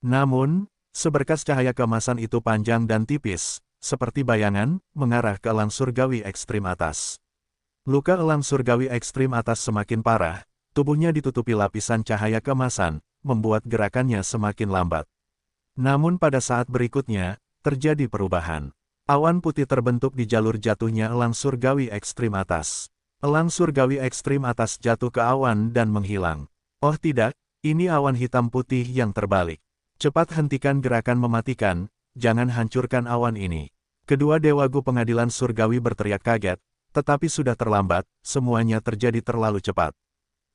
Namun, seberkas cahaya keemasan itu panjang dan tipis, seperti bayangan, mengarah ke elang surgawi ekstrim atas. Luka elang surgawi ekstrim atas semakin parah, tubuhnya ditutupi lapisan cahaya keemasan, membuat gerakannya semakin lambat. Namun pada saat berikutnya, terjadi perubahan. Awan putih terbentuk di jalur jatuhnya elang surgawi ekstrim atas. Elang surgawi ekstrim atas jatuh ke awan dan menghilang. Oh tidak, ini awan hitam putih yang terbalik. Cepat hentikan gerakan mematikan, jangan hancurkan awan ini. Kedua dewa Gu pengadilan surgawi berteriak kaget, tetapi sudah terlambat, semuanya terjadi terlalu cepat.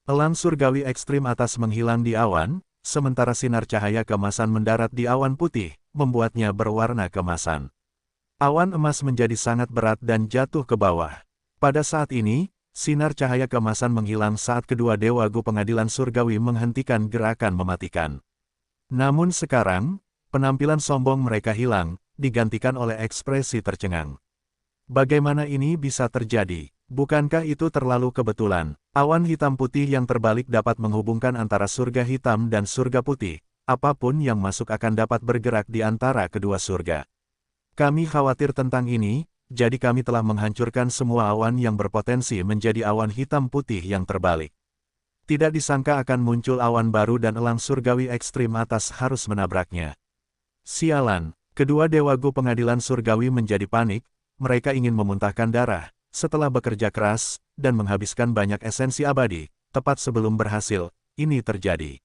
Elang surgawi ekstrim atas menghilang di awan, sementara sinar cahaya keemasan mendarat di awan putih, membuatnya berwarna keemasan. Awan emas menjadi sangat berat dan jatuh ke bawah. Pada saat ini, sinar cahaya keemasan menghilang saat kedua dewa Gu pengadilan surgawi menghentikan gerakan mematikan. Namun sekarang, penampilan sombong mereka hilang, digantikan oleh ekspresi tercengang. Bagaimana ini bisa terjadi? Bukankah itu terlalu kebetulan? Awan hitam putih yang terbalik dapat menghubungkan antara surga hitam dan surga putih. Apapun yang masuk akan dapat bergerak di antara kedua surga. Kami khawatir tentang ini, jadi kami telah menghancurkan semua awan yang berpotensi menjadi awan hitam putih yang terbalik. Tidak disangka akan muncul awan baru dan elang surgawi ekstrim atas harus menabraknya. Sialan, kedua dewa Gu pengadilan surgawi menjadi panik, mereka ingin memuntahkan darah, setelah bekerja keras, dan menghabiskan banyak esensi abadi, tepat sebelum berhasil, ini terjadi.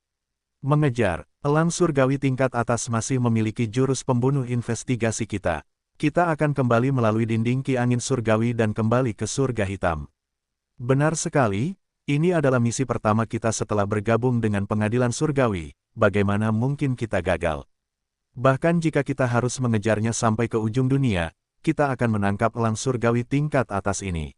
Mengejar, elang surgawi tingkat atas masih memiliki jurus pembunuh investigasi kita. Kita akan kembali melalui dinding ki angin surgawi dan kembali ke surga hitam. Benar sekali, ini adalah misi pertama kita setelah bergabung dengan pengadilan surgawi, bagaimana mungkin kita gagal? Bahkan jika kita harus mengejarnya sampai ke ujung dunia, kita akan menangkap elang surgawi tingkat atas ini.